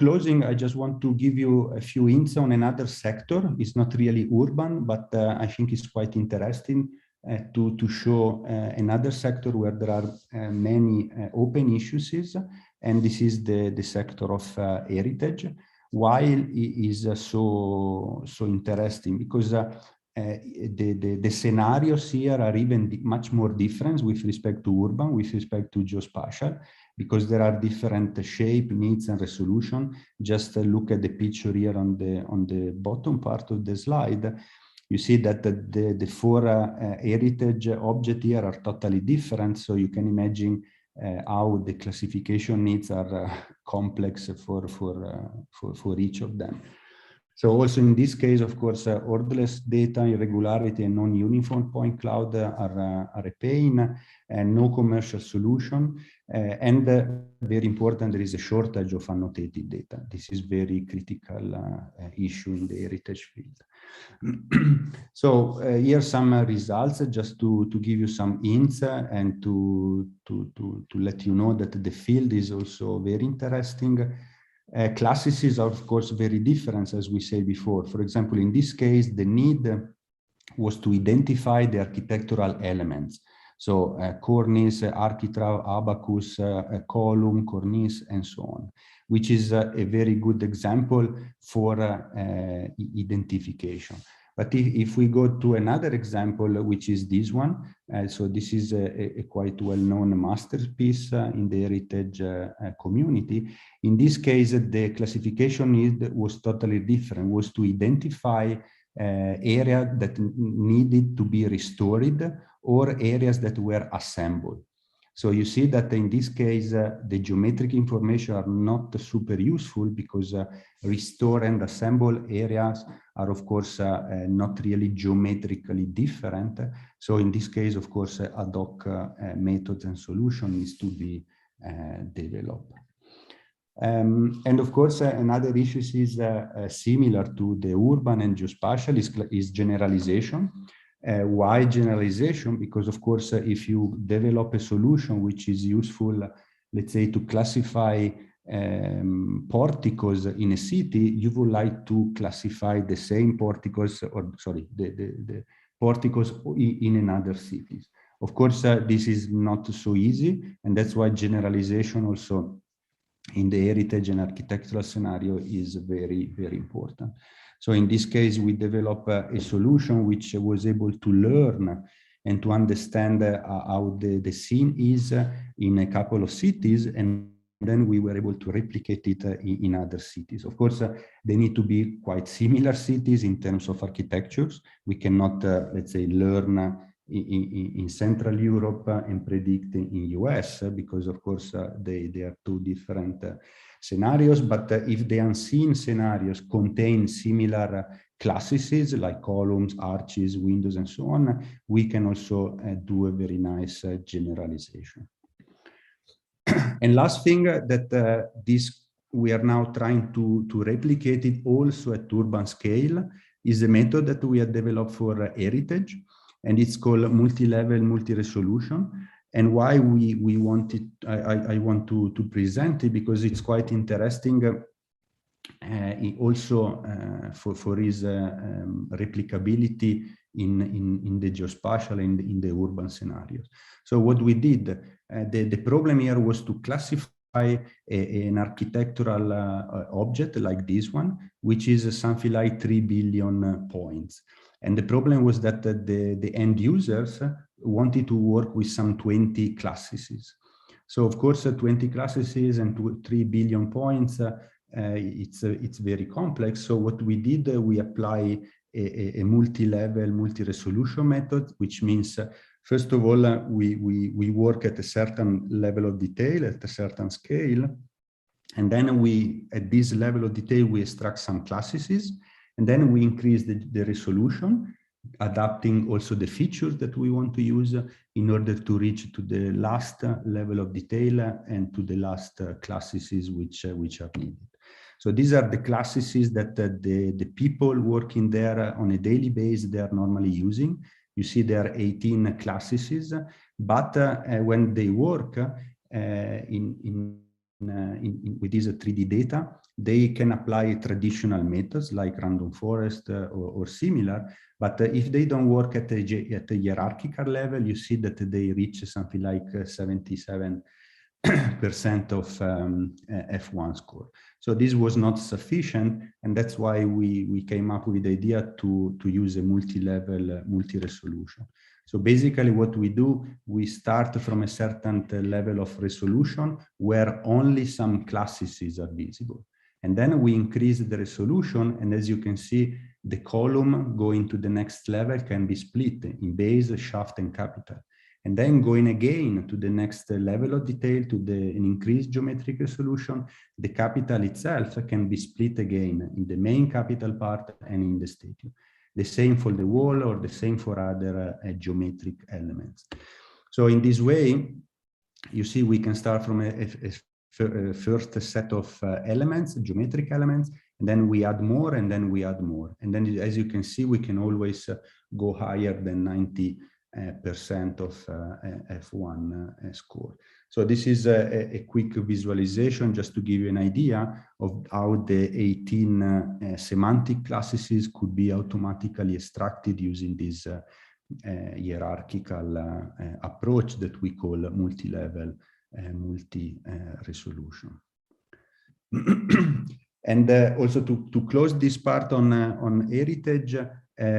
closing, I just want to give you a few hints on another sector. It's not really urban, but I think it's quite interesting to show another sector where there are many open issues, and this is the sector of heritage. Why it is so interesting? Because the scenarios here are even much more different with respect to urban, with respect to geospatial, because there are different shape, needs, and resolution. Just look at the picture here on the bottom part of the slide. You see that the four heritage objects here are totally different. So you can imagine how the classification needs are complex for each of them. So also in this case, of course, orderless data, irregularity, and non-uniform point cloud are a pain, and no commercial solution. And very important, there is a shortage of annotated data. This is very critical issue in the heritage field. So here are some results just to give you some hints and to let you know that the field is also very interesting. Classes are, of course, very different, as we said before. For example, in this case, the need was to identify the architectural elements. So cornice, architrav, abacus, column, cornice, and so on, which is a very good example for identification. But if we go to another example, which is this one, so this is a quite well-known masterpiece in the heritage community. In this case, the classification need was totally different, was to identify area that needed to be restored or areas that were assembled. So you see that in this case, the geometric information are not super useful because restore and assemble areas are, of course, not really geometrically different. So in this case, of course, ad hoc methods and solution needs to be developed. And of course, another issue is similar to the urban and geospatial is generalization. Why generalization? Because, of course, if you develop a solution which is useful, let's say, to classify porticos in a city, you would like to classify the same porticos, or sorry, the porticos in another cities. Of course, this is not so easy, and that's why generalization also in the heritage and architectural scenario is very, very important. So in this case, we developed a solution which was able to learn and to understand how the scene is in a couple of cities, and then we were able to replicate it in other cities. Of course, they need to be quite similar cities in terms of architectures. We cannot, let's say, learn in Central Europe and predict in US, because of course they are two different scenarios. But if the unseen scenarios contain similar classes like columns, arches, windows, and so on, we can also do a very nice generalization. And last thing that we are now trying to replicate it also at urban scale is a method that we have developed for heritage. And it's called multi-level, multi-resolution. And why we want it, I want to present it, because it's quite interesting also for its replicability in the geospatial and in the urban scenarios. So what we did, the problem here was to classify an architectural object like this one, which is something like 3 billion points. And the problem was that the end users wanted to work with some 20 classes. So of course, 20 classes and 3 billion points, it's very complex. So what we did, we apply a multi-level, multi-resolution method, which means, first of all, we work at a certain level of detail, at a certain scale. And then at this level of detail, we extract some classes. And then we increase the resolution, adapting also the features that we want to use in order to reach to the last level of detail and to the last classes which are needed. So these are the classes that the people working there on a daily basis, they are normally using. You see there are 18 classes, but when they work in with these 3D data, they can apply traditional methods like random forest or similar. But if they don't work at a hierarchical level, you see that they reach something like 77% of F1 score. So this was not sufficient, and that's why we came up with the idea to use a multi-level, multi-resolution. So basically what we do, we start from a certain level of resolution where only some classes are visible. And then we increase the resolution, and as you can see, the column going to the next level can be split in base, shaft, and capital. And then going again to the next level of detail, to an increased geometric resolution, the capital itself can be split again in the main capital part and in the statue. The same for the wall, or the same for other geometric elements. So in this way, you see, we can start from a first set of elements, geometric elements, and then we add more, and then we add more. And then, as you can see, we can always go higher than 90% of F1 score. So this is a quick visualization just to give you an idea of how the 18 semantic classes could be automatically extracted using this hierarchical approach that we call multi-level, multi-resolution. And also to close this part on heritage,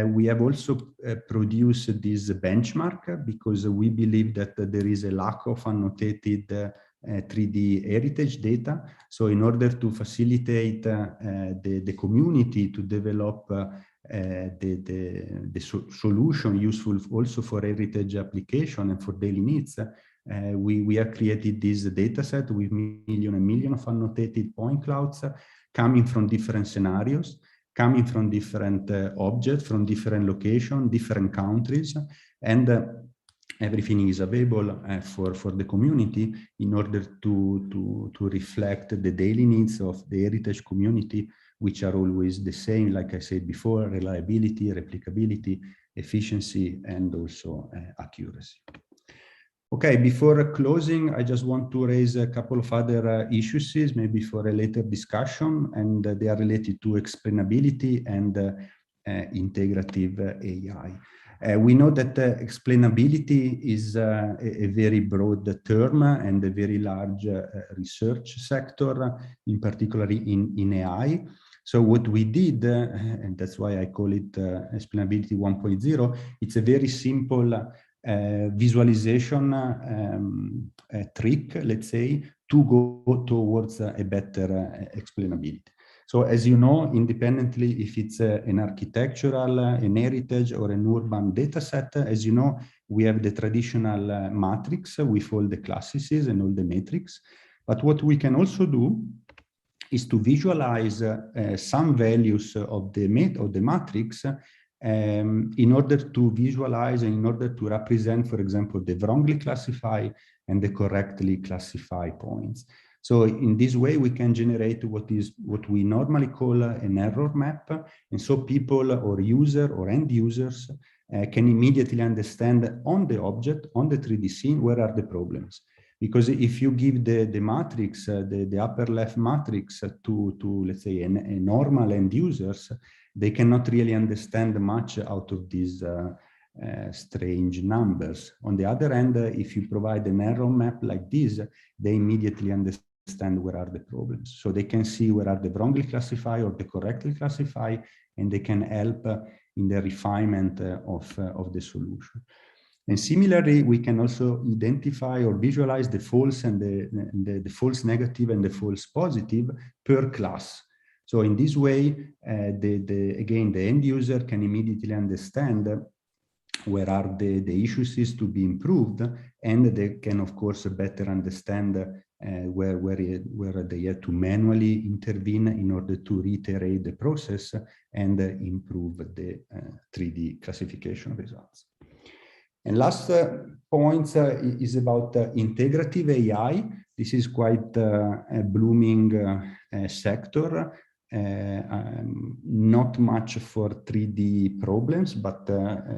we have also produced this benchmark because we believe that there is a lack of annotated 3D heritage data. So in order to facilitate the community to develop the solution useful also for heritage application and for daily needs, we have created this data set with million and million of annotated point clouds coming from different scenarios, coming from different objects, from different locations, different countries, and everything is available for the community in order to reflect the daily needs of the heritage community, which are always the same, like I said before: reliability, replicability, efficiency, and also accuracy. Okay, before closing, I just want to raise a couple of other issues, maybe for a later discussion, and they are related to explainability and integrative AI. We know that explainability is a very broad term and a very large research sector, in particular in AI. So what we did, and that's why I call it explainability 1.0, it's a very simple visualization trick, let's say, to go towards a better explainability. So as you know, independently if it's an architectural, an heritage, or an urban data set, as you know, we have the traditional matrix with all the classes and all the metrics. But what we can also do is to visualize some values of the matrix in order to visualize and in order to represent, for example, the wrongly classified and the correctly classified points. So in this way, we can generate what we normally call an error map. And so people or user or end users can immediately understand on the object, on the 3D scene, where are the problems. Because if you give the matrix, the upper left matrix to let's say, a normal end users, they cannot really understand much out of these strange numbers. On the other hand, if you provide an error map like this, they immediately understand where are the problems. So they can see where are the wrongly classified or the correctly classified, and they can help in the refinement of the solution. And similarly, we can also identify or visualize the false and the false negative and the false positive per class. So in this way, again, the end user can immediately understand where are the issues to be improved, and they can, of course, better understand where they have to manually intervene in order to reiterate the process and improve the 3D classification results. And last point is about integrative AI. This is quite a blooming sector. Not much for 3D problems, but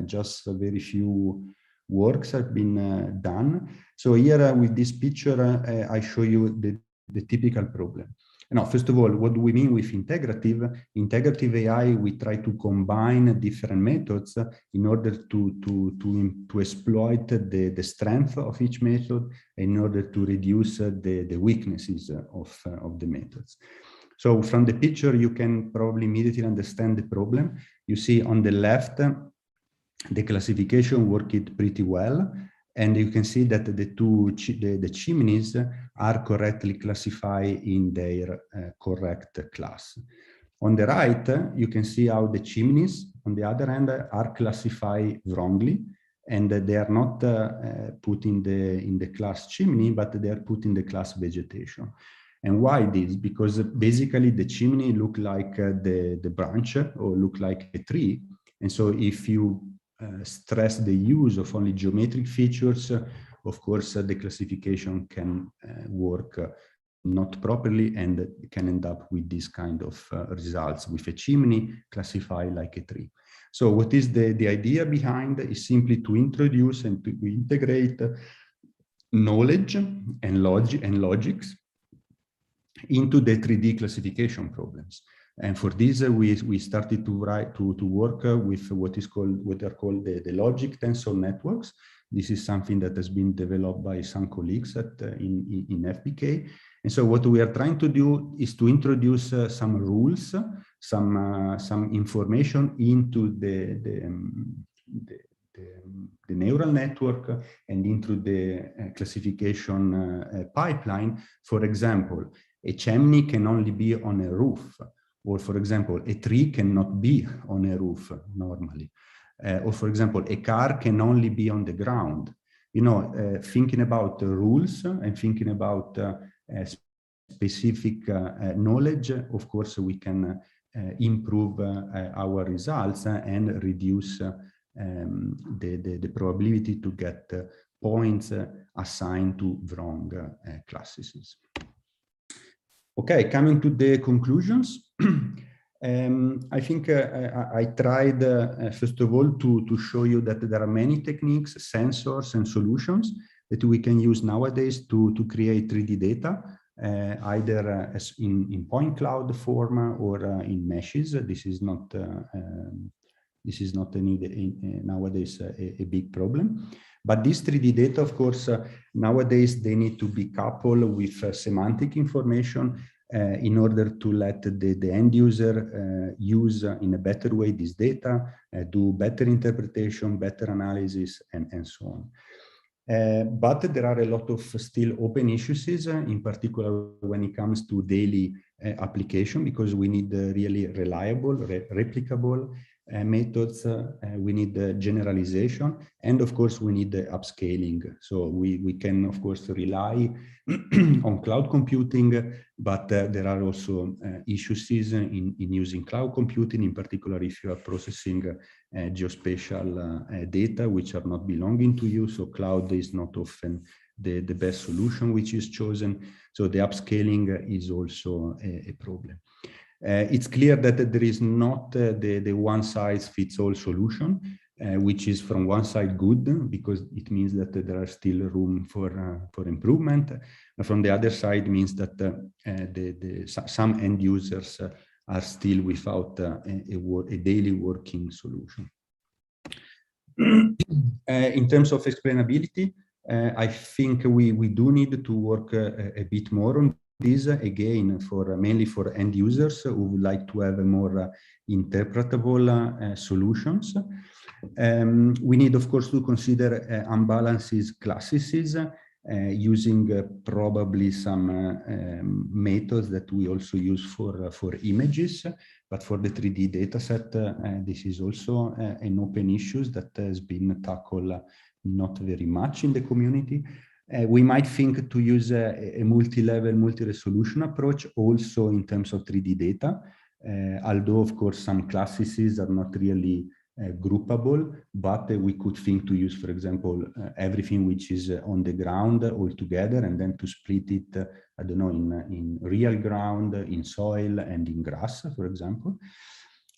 just very few works have been done. So here with this picture, I show you the typical problem. Now, first of all, what do we mean with integrative? Integrative AI, we try to combine different methods in order to exploit the strength of each method, in order to reduce the weaknesses of the methods. So from the picture, you can probably immediately understand the problem. You see on the left, the classification worked pretty well. And you can see that the chimneys are correctly classified in their correct class. On the right, you can see how the chimneys, on the other hand, are classified wrongly, and they are not put in the class chimney, but they are put in the class vegetation. And why this? Because basically the chimney look like the branch or look like a tree. And so if you stress the use of only geometric features, of course, the classification can work not properly and can end up with this kind of results, with a chimney classified like a tree. So what is the idea behind is simply to introduce and to integrate knowledge and logics into the 3D classification problems. And for this, we started to work with what are called the logic tensor networks. This is something that has been developed by some colleagues in FBK. And so what we are trying to do is to introduce some rules, some information into the neural network and into the classification pipeline. For example, a chimney can only be on a roof. Or for example, a tree cannot be on a roof normally. Or for example, a car can only be on the ground. You know, thinking about rules and thinking about specific knowledge, of course, we can improve our results and reduce the probability to get points assigned to wrong classes. Okay, coming to the conclusions. I think I tried, first of all, to show you that there are many techniques, sensors, and solutions that we can use nowadays to create 3D data, either as in point cloud form or in meshes. This is not nowadays a big problem. But this 3D data, of course, nowadays they need to be coupled with semantic information in order to let the end user use in a better way this data, do better interpretation, better analysis, and so on. But there are a lot of still open issues, in particular when it comes to daily application, because we need really reliable, replicable methods, we need generalization, and of course we need upscaling. So we can of course rely on cloud computing, but there are also issues in using cloud computing, in particular if you are processing geospatial data which are not belonging to you. So cloud is not often the best solution which is chosen. So the upscaling is also a problem. It's clear that there is not the one-size-fits-all solution, which is from one side good, because it means that there are still room for improvement. From the other side means that some end users are still without a daily working solution. In terms of explainability, I think we do need to work a bit more on this, again, mainly for end users who would like to have a more interpretable solutions. We need, of course, to consider unbalances classes using probably some methods that we also use for images. But for the 3D dataset, this is also an open issue that has been tackled not very much in the community. We might think to use a multi-level, multi-resolution approach also in terms of 3D data, although of course some classes are not really groupable, but we could think to use, for example, everything which is on the ground all together, and then to split it, I don't know, in real ground, in soil, and in grass, for example.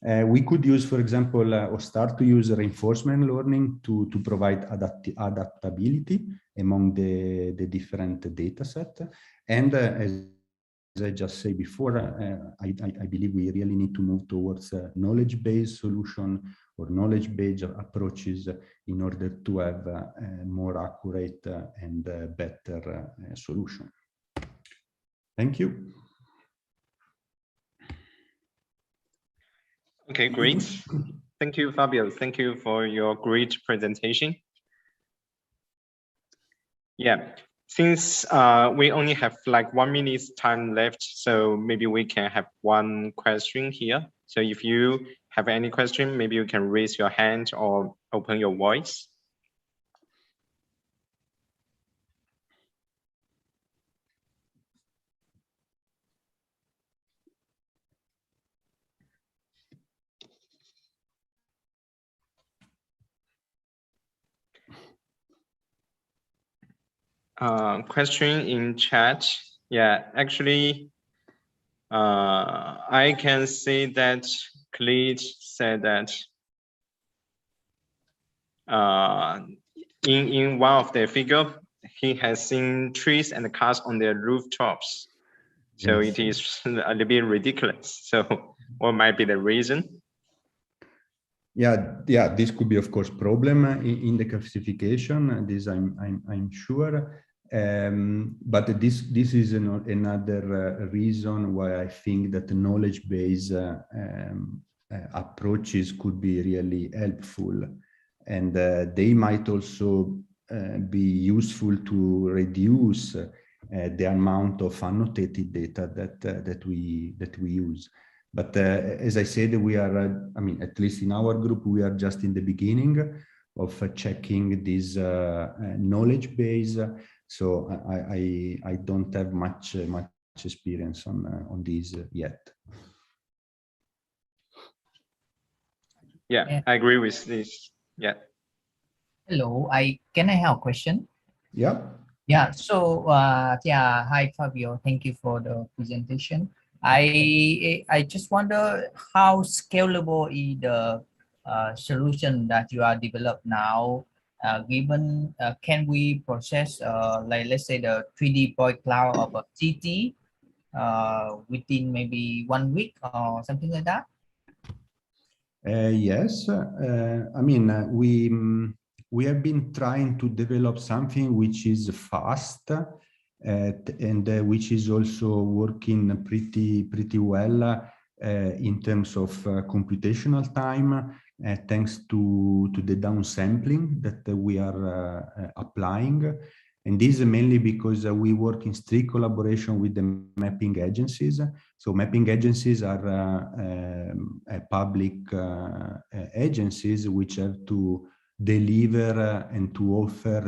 We could use, for example, or start to use reinforcement learning to provide adaptability among the different data set. And as I just said before, I believe we really need to move towards a knowledge-based solution or knowledge-based approaches in order to have a more accurate and better solution. Thank you. Okay, great. Thank you, Fabio. Thank you for your great presentation. Yeah, since we only have like 1 minute's time left, so maybe we can have one question here. So if you have any question, maybe you can raise your hand or open your voice. Question in chat. Yeah, actually, I can see that Khalid said that in one of the figure, he has seen trees and cars on their rooftops. So yes, it is a little bit ridiculous. So what might be the reason? Yeah, this could be, of course, problem in the classification. This I'm sure. But this is another reason why I think that the knowledge-based approaches could be really helpful, and they might also be useful to reduce the amount of annotated data that we use. But as I said, we are, I mean, at least in our group, we are just in the beginning of checking this knowledge base. So I don't have much experience on this yet. Yeah, I agree with this. Yeah. Hello, can I have a question? Yeah. Yeah. So hi Fabio, thank you for the presentation. I just wonder how scalable is the solution that you are developed now. Given can we process like let's say the 3D point cloud of a city within maybe 1 week or something like that? Yes, I mean we have been trying to develop something which is fast and which is also working pretty well in terms of computational time, thanks to the downsampling that we are applying. And this is mainly because we work in strict collaboration with the mapping agencies. So mapping agencies are public agencies which have to deliver and to offer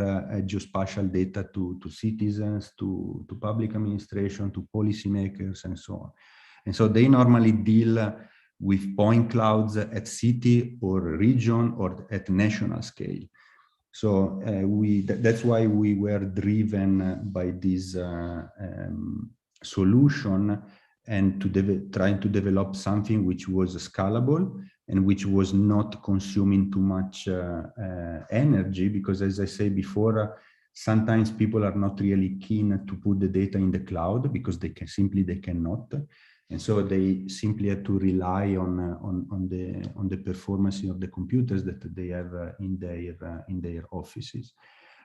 geospatial data to citizens, to public administration, to policymakers, and so on. And so they normally deal with point clouds at city or region or at national scale. So that's why we were driven by this solution and trying to develop something which was scalable and which was not consuming too much energy, because as I said before, sometimes people are not really keen to put the data in the cloud because they cannot. And so they simply have to rely on the performance of the computers that they have in their offices.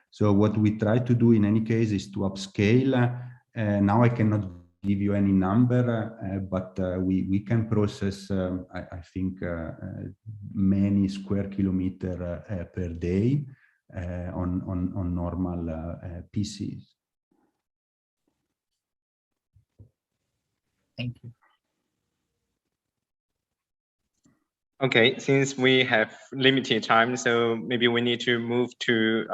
So what we try to do in any case is to upscale. Now I cannot give you any number, but we can process, I think, many square kilometers per day on normal PCs. Thank you. Okay, since we have limited time, so maybe we need to move to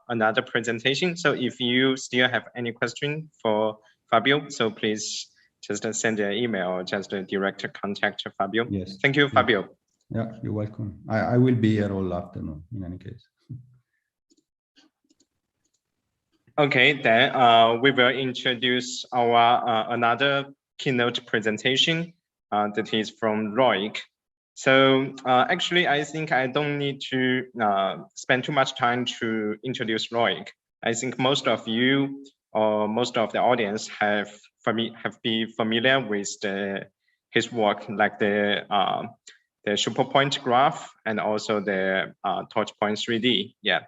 another presentation. So if you still have any question for Fabio, so please just send an email or just a direct contact to Fabio. Yes. Thank you, Fabio. Yeah, you're welcome. I will be here all afternoon in any case. Okay, then we will introduce our another keynote presentation that is from Roig. So actually, I think I don't need to spend too much time to introduce Roig. I think most of you or most of the audience have have been familiar with his work, like the superpoint graph and also the torchpoint 3D. Yeah,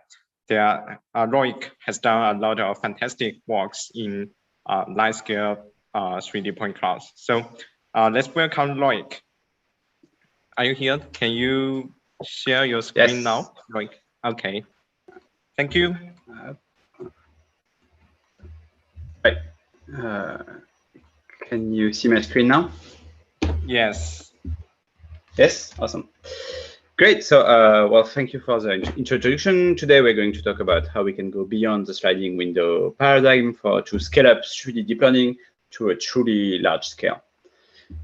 Loic has done a lot of fantastic works in large scale 3D point clouds. So let's welcome Loic. Are you here? Can you share your screen now? Loic. Okay. Thank you. Right. Can you see my screen now? Yes. Yes, awesome. Great. So, well, thank you for the introduction. Today, we're going to talk about how we can go beyond the sliding window paradigm to scale up 3D deep learning to a truly large scale.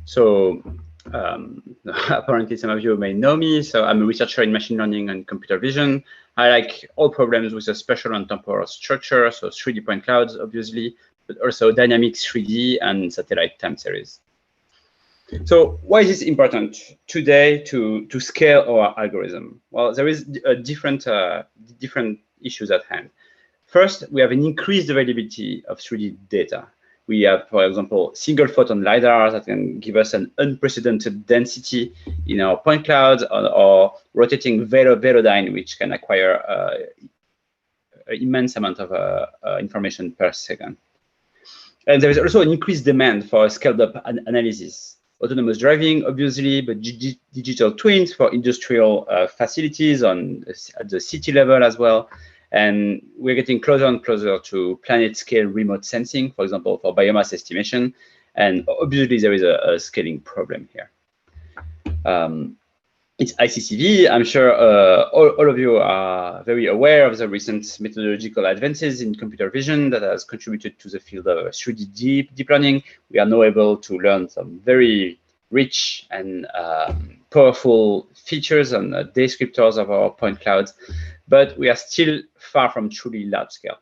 So, apparently, some of you may know me. So, I'm a researcher in machine learning and computer vision. I like all problems with a spatial and temporal structure, so 3D point clouds, obviously, but also dynamic 3D and satellite time series. So why is it important today to scale our algorithm? Well, there is different issues at hand. First, we have an increased availability of 3D data. We have, for example, single photon LiDAR that can give us an unprecedented density in our point clouds, or rotating Velodyne, which can acquire an immense amount of information per second. And there is also an increased demand for scaled-up analysis. Autonomous driving, obviously, but digital twins for industrial facilities at the city level as well. And we're getting closer and closer to planet-scale remote sensing, for example, for biomass estimation. And obviously, there is a scaling problem here. It's ICCV. I'm sure all of you are very aware of the recent methodological advances in computer vision that has contributed to the field of 3D deep learning. We are now able to learn some very rich and powerful features and descriptors of our point clouds, but we are still far from truly large scale.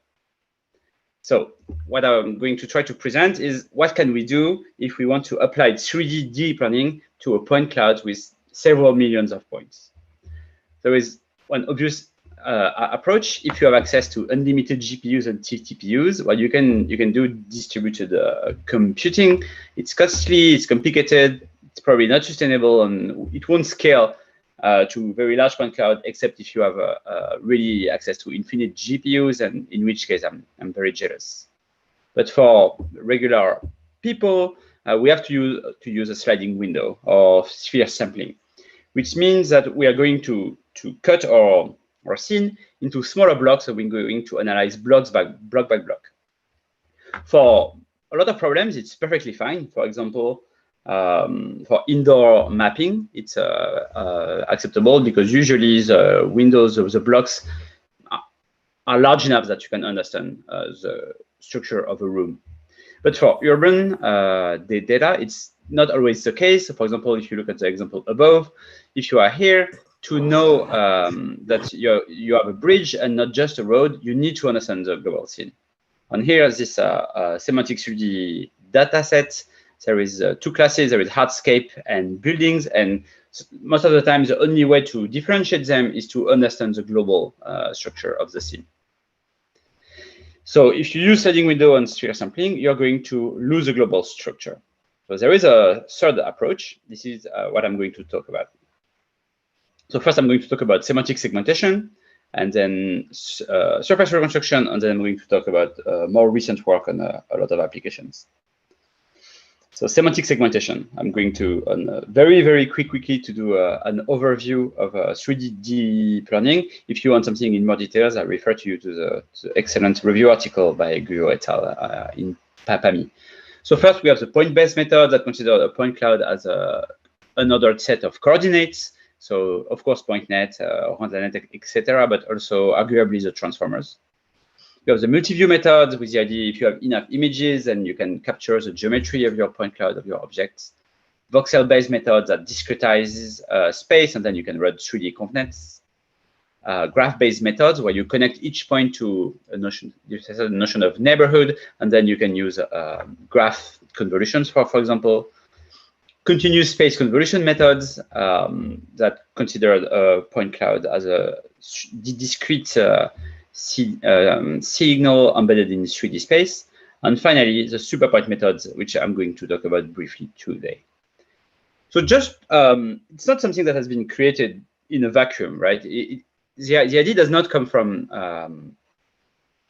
So what I'm going to try to present is what can we do if we want to apply 3D deep learning to a point cloud with several millions of points. There is one obvious approach. If you have access to unlimited GPUs and TPUs, well, you can do distributed computing. It's costly, it's complicated, it's probably not sustainable, and it won't scale to very large point cloud, except if you have really access to infinite GPUs, and in which case I'm very jealous. But for regular people, we have to use a sliding window or sphere sampling, which means that we are going to cut our scene into smaller blocks, so we're going to analyze block by block. For a lot of problems, it's perfectly fine. For example, for indoor mapping, it's acceptable because usually the windows of the blocks are large enough that you can understand the structure of a room. But for urban data, it's not always the case. So for example, if you look at the example above, if you are here, to know that you have a bridge and not just a road, you need to understand the global scene. And here, this semantic 3D data set, there is two classes. There is hardscape and buildings. And most of the time, the only way to differentiate them is to understand the global structure of the scene. So if you use sliding window and sphere sampling, you're going to lose the global structure. So there is a third approach. This is what I'm going to talk about. So first, I'm going to talk about semantic segmentation, and then surface reconstruction, and then I'm going to talk about more recent work on a lot of applications. So semantic segmentation, I'm going to very quickly to do an overview of 3D deep learning. If you want something in more details, I refer to you to the excellent review article by Guyot et al. In PAMI. So first, we have the point-based method that considers a point cloud as another set of coordinates. So of course, PointNet, RenderNet, etc., but also arguably the transformers. You have the multi-view method with the idea if you have enough images, then you can capture the geometry of your point cloud of your objects. Voxel-based method that discretizes space, and then you can run 3D ConvNets. Graph-based methods where you connect each point to a notion of neighborhood, and then you can use graph convolutions for example. Continuous space convolution methods that consider a point cloud as a discrete signal embedded in 3D space. And finally, the superpoint methods, which I'm going to talk about briefly today. So just, it's not something that has been created in a vacuum, right? The idea does not come from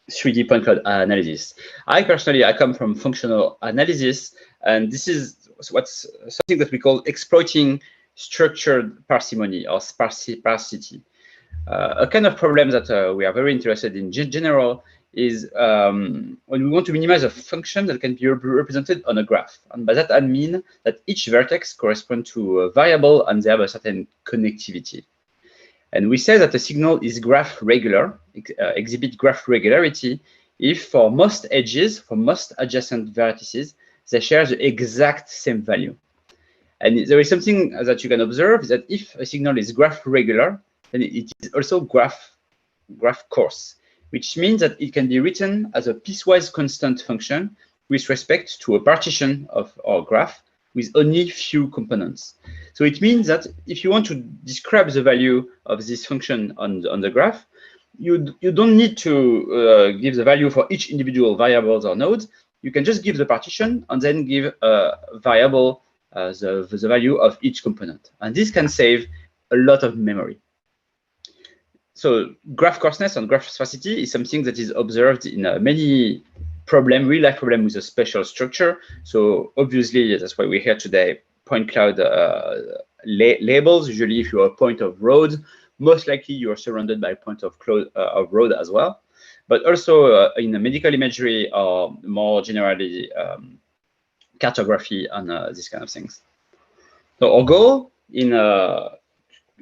3D point cloud analysis. I come from functional analysis, and this is what's something that we call exploiting structured parsimony or sparsity. A kind of problem that we are very interested in general is when we want to minimize a function that can be represented on a graph. And by that, I mean that each vertex corresponds to a variable and they have a certain connectivity. And we say that the signal is graph regular, exhibit graph regularity, if for most edges, for most adjacent vertices, they share the exact same value. And there is something that you can observe is that if a signal is graph regular, then it is also graph coarse, which means that it can be written as a piecewise constant function with respect to a partition of our graph with only few components. So it means that if you want to describe the value of this function on the graph, you don't need to give the value for each individual variables or nodes. You can just give the partition and then give a variable the value of each component. And this can save a lot of memory. So graph coarseness and graph sparsity is something that is observed in many real-life problem with a special structure. So obviously, that's why we're here today, point cloud labels. Usually, if you're a point of road, most likely you are surrounded by a point of road as well. But also in the medical imagery or more generally cartography and these kind of things. So our goal in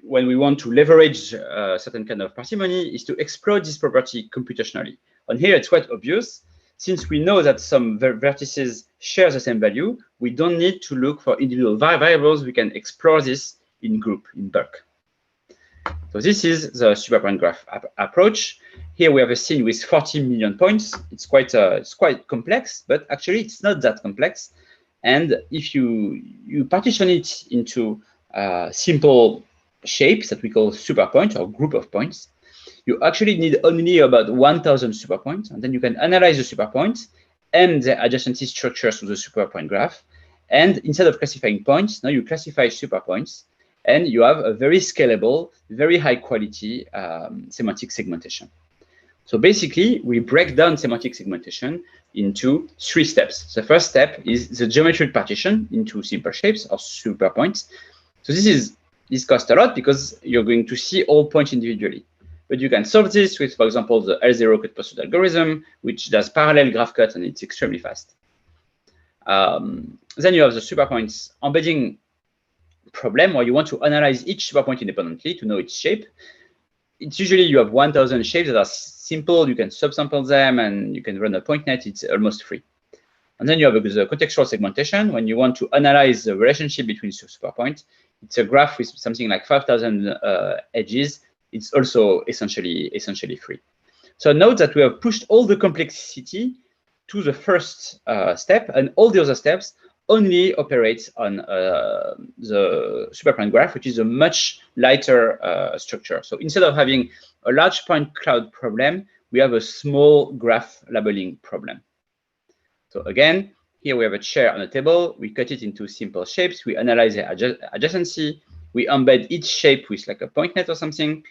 when we want to leverage a certain kind of parsimony is to exploit this property computationally. And here it's quite obvious. Since we know that some vertices share the same value, we don't need to look for individual variables. We can explore this in group, in bulk. So this is the superpoint graph approach. Here we have a scene with 40 million points. It's quite complex, but actually it's not that complex. And if you partition it into simple shapes that we call superpoints or group of points, you actually need only about 1,000 superpoints, and then you can analyze the superpoints and the adjacency structures to the superpoint graph. And instead of classifying points, now you classify superpoints, and you have a very scalable, very high quality semantic segmentation. So basically, we break down semantic segmentation into 3 steps. The first step is the geometric partition into simple shapes or superpoints. So this costs a lot because you're going to see all points individually. But you can solve this with, for example, the L0 cut pursuit algorithm, which does parallel graph cut, and it's extremely fast. Then you have the superpoints embedding problem, where you want to analyze each superpoint independently to know its shape. It's usually you have 1,000 shapes that are simple. You can subsample them, and you can run a point net. It's almost free. And then you have the contextual segmentation. When you want to analyze the relationship between superpoints, it's a graph with something like 5,000 edges. It's also essentially free. So note that we have pushed all the complexity to the first step, and all the other steps only operate on the superpoint graph, which is a much lighter structure. So instead of having a large point cloud problem, we have a small graph labeling problem. So again, here we have a chair on a table. We cut it into simple shapes. We analyze the adjacency. We embed each shape with like a point net or something.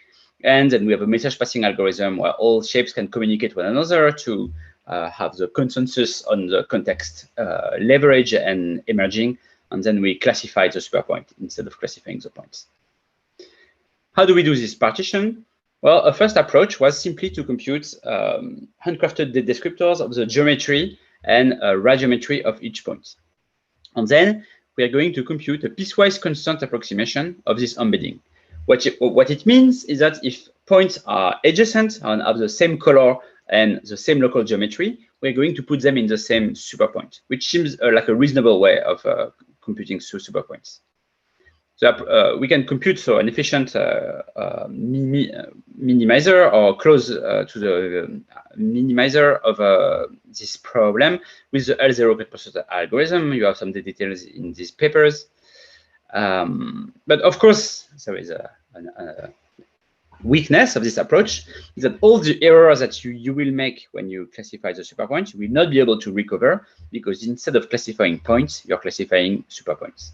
And then we have a message passing algorithm where all shapes can communicate with one another to have the consensus on the context leverage and emerging. And then we classify the superpoint instead of classifying the points. How do we do this partition? Well, a first approach was simply to compute handcrafted descriptors of the geometry and radiometry of each point. And then we are going to compute a piecewise constant approximation of this embedding. What it means is that if points are adjacent and have the same color and the same local geometry, we're going to put them in the same superpoint, which seems like a reasonable way of computing superpoints. So we can compute an efficient minimizer or close to the minimizer of this problem with the L0 cut pursuit algorithm. You have some details in these papers. But of course, there is weakness of this approach is that all the errors that you will make when you classify the superpoints, you will not be able to recover, because instead of classifying points, you're classifying superpoints.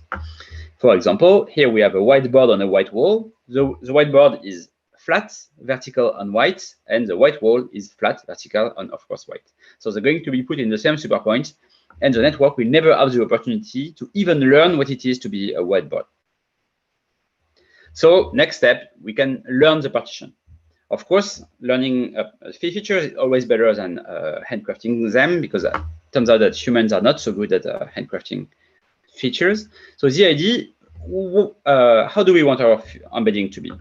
For example, here we have a whiteboard on a white wall. The whiteboard is flat, vertical, and white, and the white wall is flat, vertical, and of course white. So they're going to be put in the same superpoint, and the network will never have the opportunity to even learn what it is to be a whiteboard. So next step, we can learn the partition. Of course, learning features is always better than handcrafting them, because it turns out that humans are not so good at handcrafting features. So the idea, how do we want our embedding to be?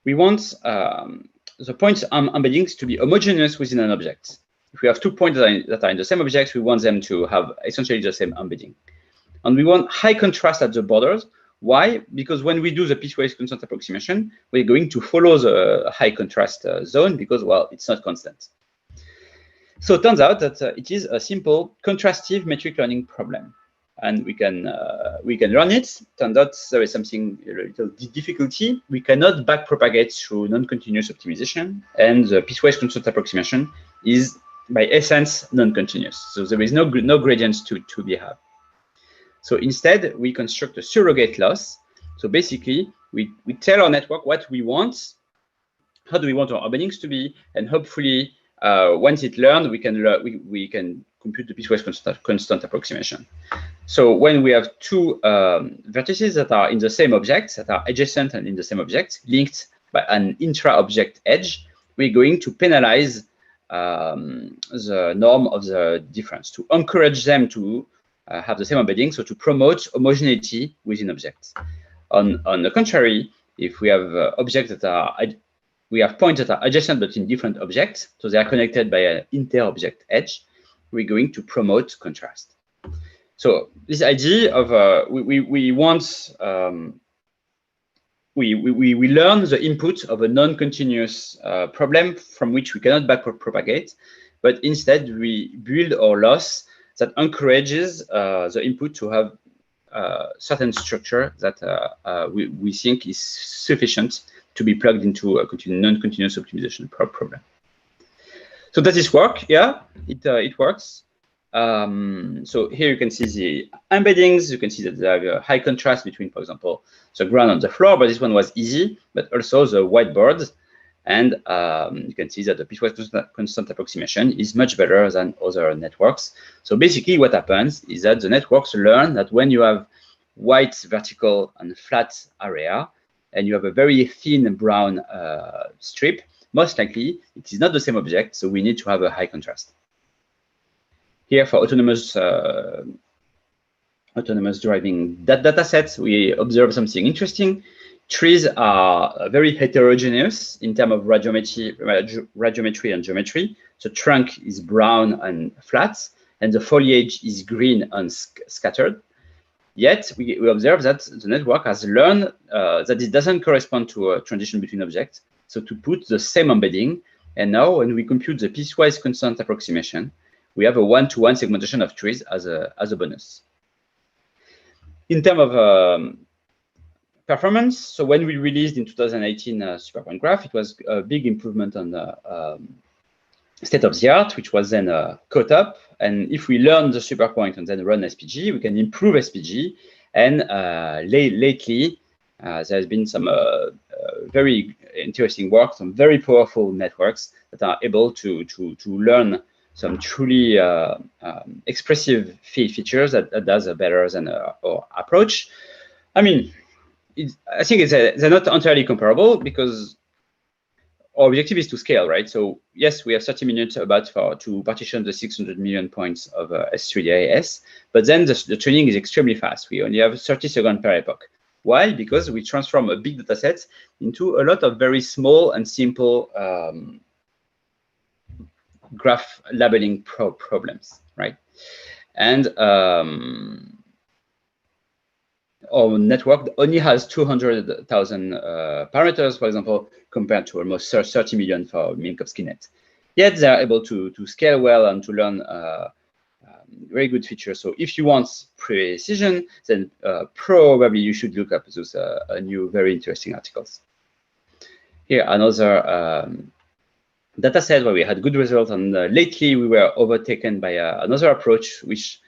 We want the points embeddings to be homogeneous within an object. If we have 2 points that are in the same object, we want them to have essentially the same embedding. And we want high contrast at the borders. Why? Because when we do the piecewise constant approximation, we're going to follow the high contrast zone, because, well, it's not constant. So it turns out that it is a simple contrastive metric learning problem. And we can run it. Turns out there is something, a little difficulty. We cannot backpropagate through non-continuous optimization, and the piecewise constant approximation is by essence non-continuous. So there is no gradients to be had. So instead, we construct a surrogate loss. So basically, we tell our network what we want, how do we want our embeddings to be, and hopefully, once it learned, we can compute the piecewise constant approximation. So when we have 2 vertices that are in the same object, that are adjacent and in the same object, linked by an intra-object edge, we're going to penalize the norm of the difference, to encourage them to have the same embedding, so to promote homogeneity within objects. On the contrary, if we have objects that are, we have points that are adjacent but in different objects, so they are connected by an inter-object edge, we're going to promote contrast. So this idea of we learn the input of a non-continuous problem from which we cannot backpropagate, but instead we build our loss that encourages the input to have certain structure that we think is sufficient to be plugged into a non-continuous optimization problem. So does this work? Yeah, it works. So here you can see the embeddings. You can see that there are a high contrast between, for example, the ground and the floor, but this one was easy, but also the whiteboard. And you can see that the piecewise constant approximation is much better than other networks. So basically what happens is that the networks learn that when you have white, vertical, and flat area, and you have a very thin brown strip, most likely it is not the same object, so we need to have a high contrast. Here for autonomous driving data sets, we observe something interesting. Trees are very heterogeneous in terms of radiometry and geometry. The trunk is brown and flat, and the foliage is green and scattered. Yet we observe that the network has learned that it doesn't correspond to a transition between objects. So to put the same embedding, and now when we compute the piecewise constant approximation, we have a one-to-one segmentation of trees as a bonus. In terms of performance, so when we released in 2018 SuperPoint Graph, it was a big improvement on the state of the art, which was then caught up. And if we learn the SuperPoint and then run SPG, we can improve SPG. And lately, there has been some very interesting work, some very powerful networks that are able to learn some truly expressive features that does better than our approach. I mean, I think they're not entirely comparable because our objective is to scale, right? So yes, we have 30 minutes to partition the 600 million points of S3DIS, but then the training is extremely fast. We only have 30 seconds per epoch. Why? Because we transform a big data set into a lot of very small and simple graph labeling problems, right? And our network only has 200,000 parameters, for example, compared to almost 30 million for Minkowski-Net. Yet they are able to scale well and to learn very good features. So if you want precision, then probably you should look up those new very interesting articles. Here, another data set where we had good results, and lately we were overtaken by another approach which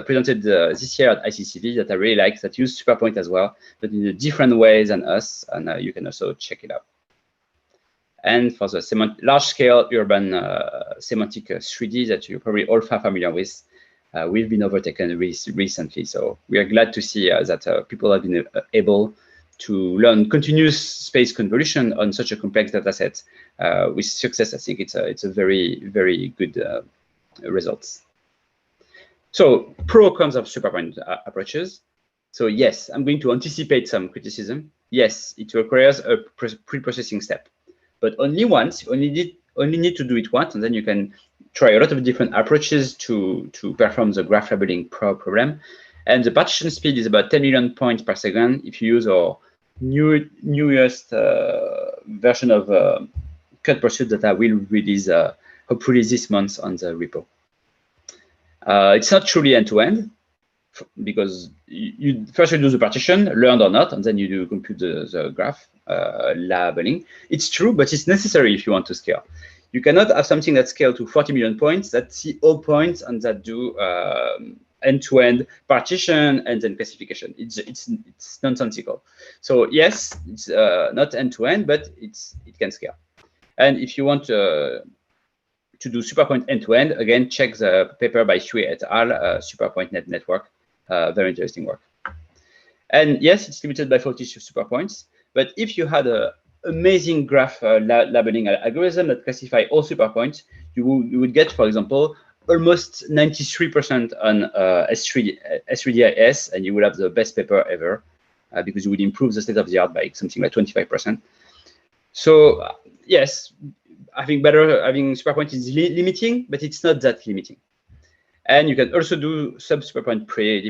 presented this year at ICCV that I really like, that use SuperPoint as well, but in a different way than us, and you can also check it out. And for the large-scale urban semantic 3D that you're probably all familiar with, we've been overtaken recently. So we are glad to see that people have been able to learn continuous space convolution on such a complex data set with success. I think it's a very, very good results. So pro cons of SuperPoint approaches. So yes, I'm going to anticipate some criticism. Yes, it requires a pre-processing step, but only once. You only need to do it once, and then you can try a lot of different approaches to perform the graph labeling problem. And the partition speed is about 10 million points per second if you use our newest version of Cut Pursuit that I will release hopefully this month on the repo. It's not truly end-to-end because you first do the partition, learned or not, and then you do compute the graph labeling. It's true, but it's necessary if you want to scale. You cannot have something that scales to 40 million points, that see all points, and that do end-to-end partition and then classification. It's nonsensical. So yes, it's not end-to-end, but it can scale. And if you want to do SuperPoint end-to-end, again, check the paper by Xue et al., SuperPoint network. Very interesting work. And yes, it's limited by 40 SuperPoints. But if you had an amazing graph labeling algorithm that classify all SuperPoints, you would get, for example, almost 93% on S3DIS, and you would have the best paper ever because you would improve the state of the art by something like 25%. So yes, I think having SuperPoint is limiting, but it's not that limiting. And you can also do sub-SuperPoint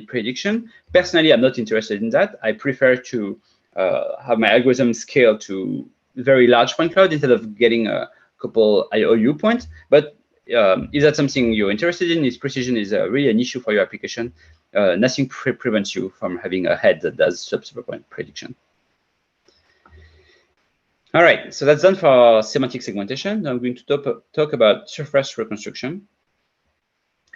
prediction. Personally, I'm not interested in that. I prefer to have my algorithm scale to very large point cloud instead of getting a couple IOU points. But if that's something you're interested in, if precision is really an issue for your application, nothing prevents you from having a head that does sub-SuperPoint prediction. All right, so that's done for semantic segmentation. Now I'm going to talk about surface reconstruction.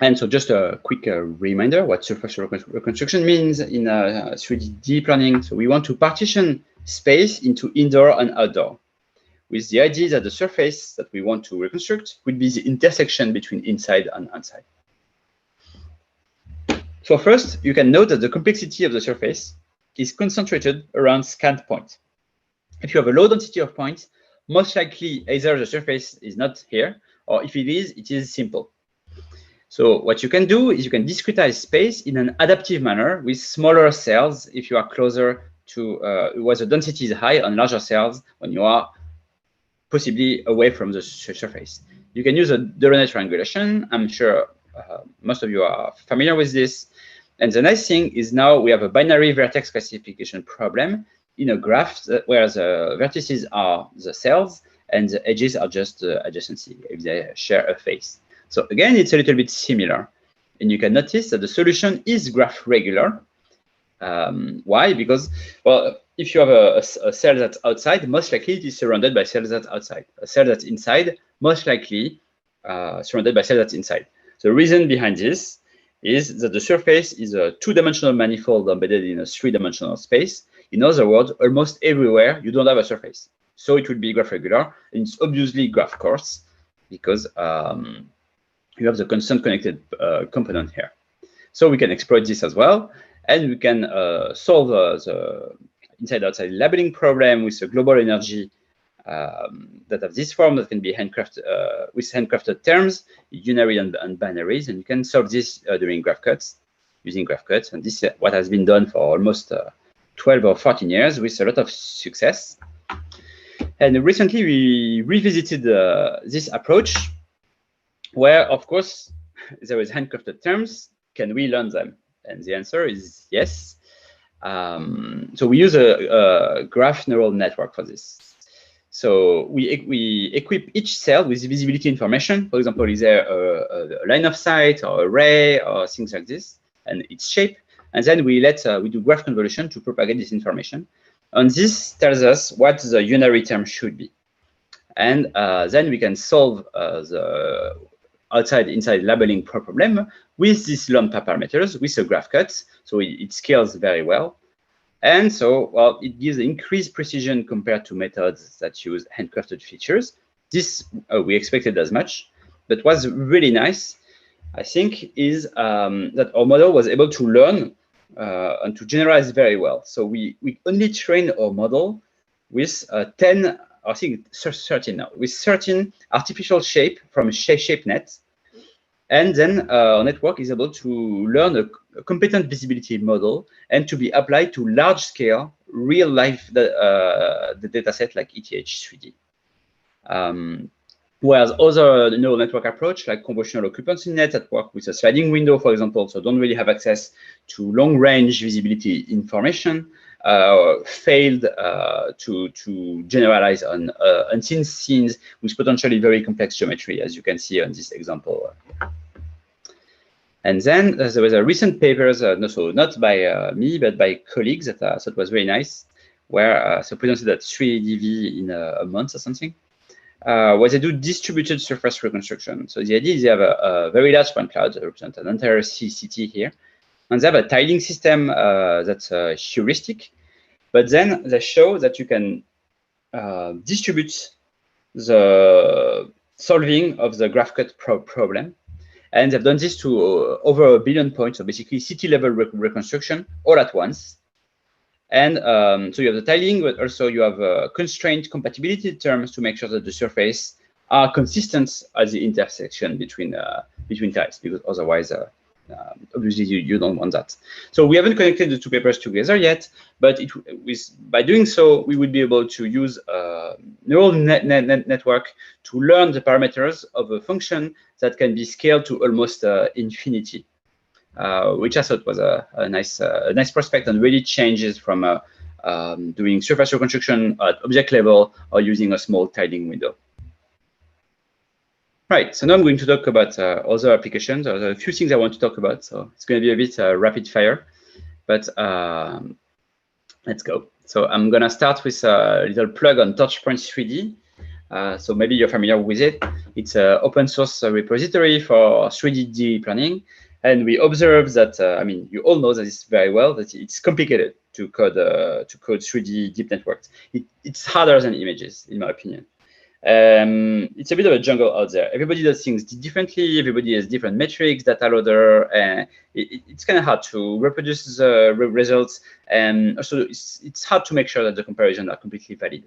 And so just a quick reminder what surface reconstruction means in 3D deep learning. So we want to partition space into indoor and outdoor, with the idea that the surface that we want to reconstruct would be the intersection between inside and outside. So first, you can note that the complexity of the surface is concentrated around scanned points. If you have a low density of points, most likely either the surface is not here, or if it is simple. So what you can do is you can discretize space in an adaptive manner with smaller cells if you are closer to where the density is high, and larger cells when you are possibly away from the surface. You can use a Delaunay triangulation. I'm sure most of you are familiar with this. And the nice thing is now we have a binary vertex classification problem in a graph where the vertices are the cells and the edges are just the adjacency if they share a face. So again, it's a little bit similar. And you can notice that the solution is graph regular. Why? Because, well, if you have a cell that's outside, most likely it is surrounded by cells that's outside. A cell that's inside, most likely surrounded by cells that's inside. The reason behind this is that the surface is a two-dimensional manifold embedded in a three-dimensional space. In other words, almost everywhere you don't have a surface. So it would be graph regular, and it's obviously graph coarse because you have the constant connected component here. So we can exploit this as well, and we can solve the inside-outside labeling problem with a global energy that have this form that can be handcrafted with handcrafted terms, unary and binaries, and you can solve this during graph cuts, using graph cuts. And this is what has been done for almost 12 or 14 years with a lot of success. And recently we revisited this approach where, of course, there is handcrafted terms. Can we learn them? And the answer is yes. So we use a graph neural network for this. So we equip each cell with visibility information. For example, is there a line of sight or array or things like this, and its shape. And then we do graph convolution to propagate this information. And this tells us what the unary term should be. And then we can solve the inside labeling problem with these learned parameters with a graph cut. So it scales very well. And so, well, it gives increased precision compared to methods that use handcrafted features. This, we expected as much. But what's really nice, I think, is that our model was able to learn and to generalize very well. So we only trained our model with 10, I think 13 now, with 13 artificial shape from ShapeNet. And then our network is able to learn a competent visibility model and to be applied to large scale, real life the data set like ETH3D. Whereas other neural network approach like convolutional occupancy net that work with a sliding window, for example, so don't really have access to long range visibility information, failed to generalize on unseen scenes with potentially very complex geometry, as you can see on this example. And then there was a recent paper, so not by me, but by colleagues that I thought was very nice, where so presented at 3DV in a month or something, where they do distributed surface reconstruction. So the idea is they have a very large point cloud that represents an entire city here, and they have a tiling system that's heuristic, but then they show that you can distribute the solving of the graph cut problem. And they've done this to over 1 billion points, so basically city-level reconstruction all at once. And so you have the tiling, but also you have constraint compatibility terms to make sure that the surface are consistent at the intersection between tiles, because otherwise, obviously, you don't want that. So we haven't connected the two papers together yet, but by doing so, we would be able to use a neural network to learn the parameters of a function that can be scaled to almost infinity, which I thought was a nice prospect and really changes from doing surface reconstruction at object level or using a small tiling window. Right, so now I'm going to talk about other applications. There are a few things I want to talk about, so it's going to be a bit rapid fire, but let's go. So I'm going to start with a little plug on Torchpoint 3D. So maybe you're familiar with it. It's an open source repository for 3D deep learning. And we observe that, I mean, you all know that it's very well, that it's complicated to code 3D deep networks. It's harder than images, in my opinion. It's a bit of a jungle out there. Everybody does things differently. Everybody has different metrics, data loader, and it's kind of hard to reproduce the results. And also, it's hard to make sure that the comparisons are completely valid.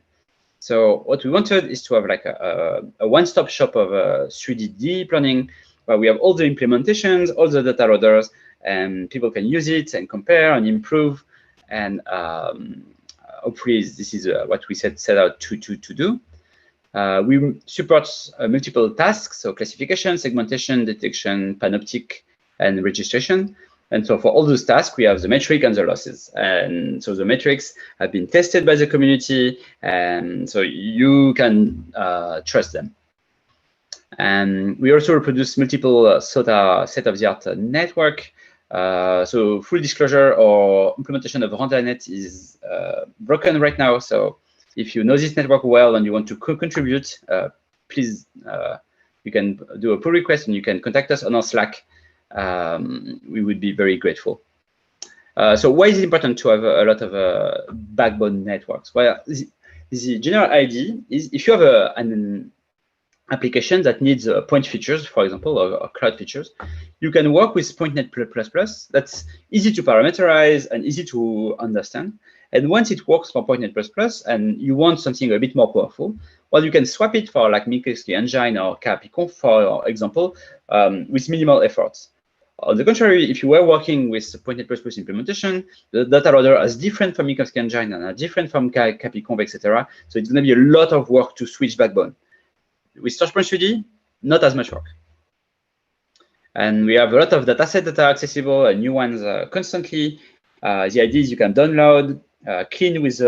So what we wanted is to have like a one-stop shop of 3D deep learning, where we have all the implementations, all the data loaders, and people can use it and compare and improve. And hopefully, this is what we set out to do. We support multiple tasks, so classification, segmentation, detection, panoptic, and registration. And so for all those tasks, we have the metric and the losses. And so the metrics have been tested by the community, and so you can trust them. And we also reproduce multiple SOTA state-of-the-art network. So full disclosure, our implementation of RenderNet is broken right now. So if you know this network well and you want to contribute, please, you can do a pull request and you can contact us on our Slack. We would be very grateful. So why is it important to have a lot of backbone networks? Well, the general idea is if you have an application that needs point features, for example, or cloud features, you can work with PointNet++. That's easy to parameterize and easy to understand. And once it works for PointNet++ and you want something a bit more powerful, well, you can swap it for like Minkowski Engine or KPConv, for example, with minimal efforts. On the contrary, if you were working with PointNet++ implementation, the data loader is different from Minkowski Engine and are different from KPConv, etc. So it's going to be a lot of work to switch backbone. With Torchpoint 3D, not as much work. And we have a lot of data sets that are accessible and new ones constantly. The idea is you can download, clean with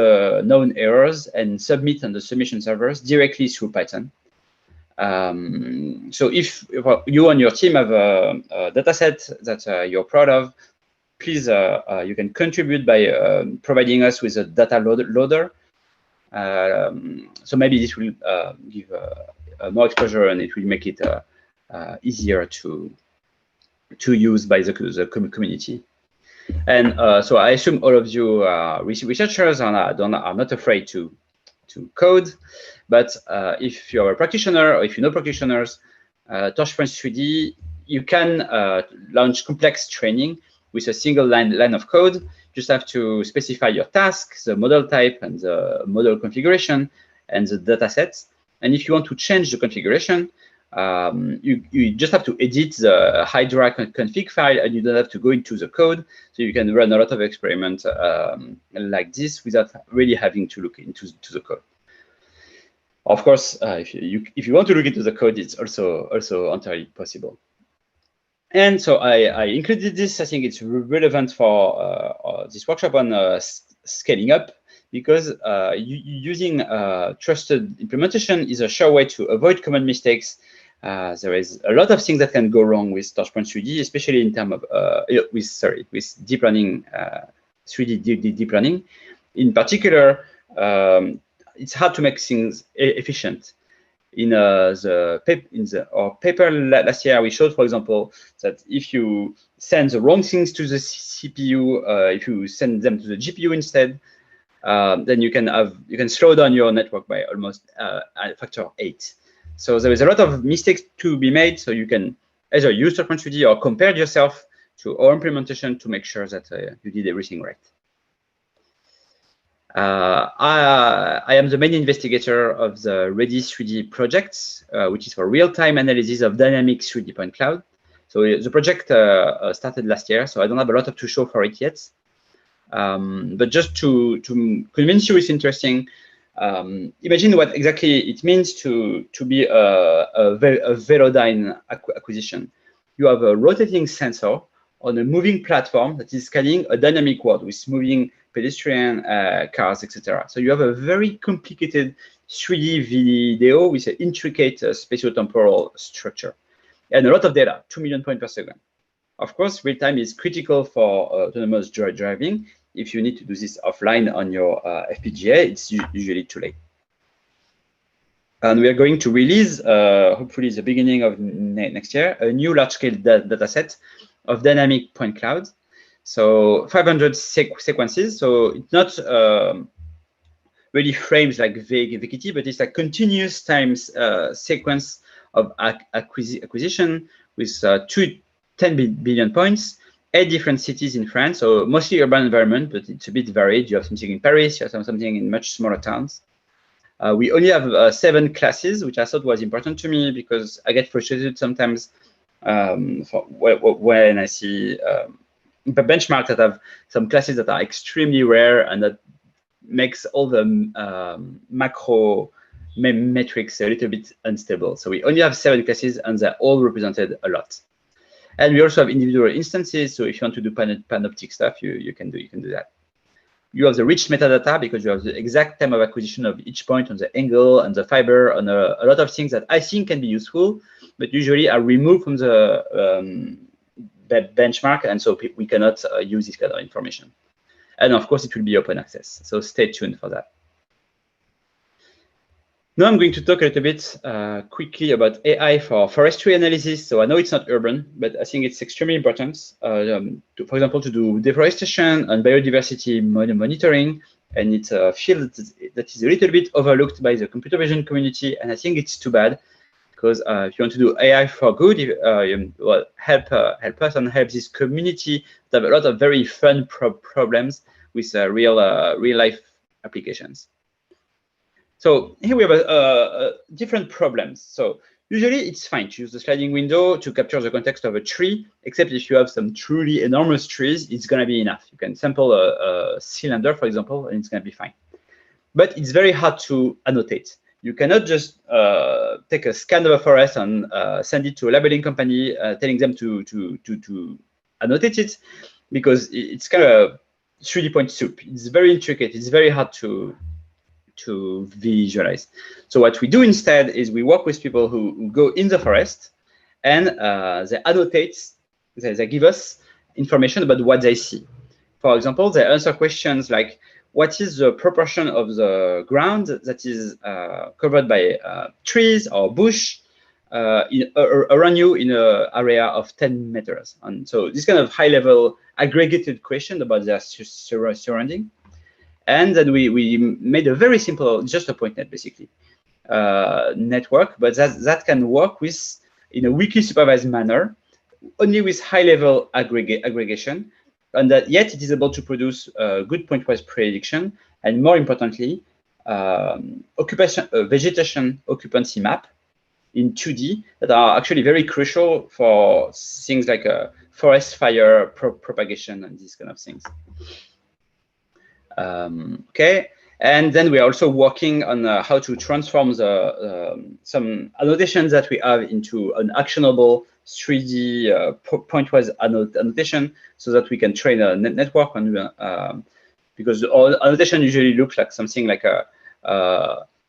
known errors, and submit on the submission servers directly through Python. So if you and your team have a data set that you're proud of, please, you can contribute by providing us with a data loader. So maybe this will give more exposure, and it will make it easier to use by the community. And so I assume all of you researchers are not afraid to code, but if you're a practitioner or if you know practitioners, Torchpoint 3D, you can launch complex training with a single line of code. Just have to specify your task, the model type, and the model configuration, and the data sets. And if you want to change the configuration, you just have to edit the Hydra config file, and you don't have to go into the code. So you can run a lot of experiments like this without really having to look into the code. Of course, if you want to look into the code, it's also entirely possible. And so I included this. I think it's relevant for this workshop on scaling up, because using trusted implementation is a sure way to avoid common mistakes. There is a lot of things that can go wrong with Torchpoint 3D, especially in terms of with deep learning, 3D deep learning. In particular, it's hard to make things efficient. In our paper last year, we showed, for example, that if you send the wrong things to the CPU, if you send them to the GPU instead, then you can slow down your network by almost a factor of 8. So there is a lot of mistakes to be made. So you can either use Torchpoint 3D or compare yourself to our implementation to make sure that you did everything right. I am the main investigator of the Redis 3D project, which is for real-time analysis of dynamic 3D point cloud. So the project started last year, so I don't have a lot to show for it yet. But just to convince you it's interesting, imagine what exactly it means to be a Velodyne acquisition. You have a rotating sensor on a moving platform that is scanning a dynamic world with moving pedestrian, cars, etc. So you have a very complicated 3D video with an intricate spatiotemporal structure and a lot of data, 2 million points per second. Of course, real time is critical for autonomous driving. If you need to do this offline on your FPGA, it's usually too late. And we are going to release, hopefully the beginning of next year, a new large-scale data set of dynamic point clouds. So 500 sequences. So it's not really frames like VKT, but it's a continuous time sequence of acquisition with 10 billion points, 8 different cities in France. So mostly urban environment, but it's a bit varied. You have something in Paris, you have something in much smaller towns. We only have 7 classes, which I thought was important to me because I get frustrated sometimes when I see benchmarks that have some classes that are extremely rare and that makes all the macro metrics a little bit unstable. So we only have 7 classes and they're all represented a lot. And we also have individual instances. So if you want to do panoptic stuff, you can do that. You have the rich metadata because you have the exact time of acquisition of each point on the angle and the fiber and a lot of things that I think can be useful, but usually are removed from the benchmark, and so we cannot use this kind of information. And of course, it will be open access. So stay tuned for that. Now I'm going to talk a little bit quickly about AI for forestry analysis. So I know it's not urban, but I think it's extremely important, for example, to do deforestation and biodiversity monitoring. And it's a field that is a little bit overlooked by the computer vision community. And I think it's too bad because if you want to do AI for good, well, help us and help this community to have a lot of very fun problems with real life applications. So here we have different problems. So usually it's fine to use the sliding window to capture the context of a tree, except if you have some truly enormous trees, it's going to be enough. You can sample a cylinder, for example, and it's going to be fine. But it's very hard to annotate. You cannot just take a scan of a forest and send it to a labeling company, telling them to annotate it, because it's kind of 3D point soup. It's very intricate. It's very hard to visualize. So what we do instead is we work with people who go in the forest and they annotate, they give us information about what they see. For example, they answer questions like, what is the proportion of the ground that is covered by trees or bush around you in an area of 10 meters? And so this kind of high-level aggregated question about their surrounding. And then we made a very simple, just a point net basically, network, but that can work with in a weakly supervised manner, only with high-level aggregation, and that yet it is able to produce good point-wise prediction, and more importantly, vegetation occupancy map in 2D that are actually very crucial for things like forest fire propagation and these kind of things. Okay, and then we are also working on how to transform some annotations that we have into an actionable 3D point-wise annotation, so that we can train a network on. Because all annotation usually looks like something like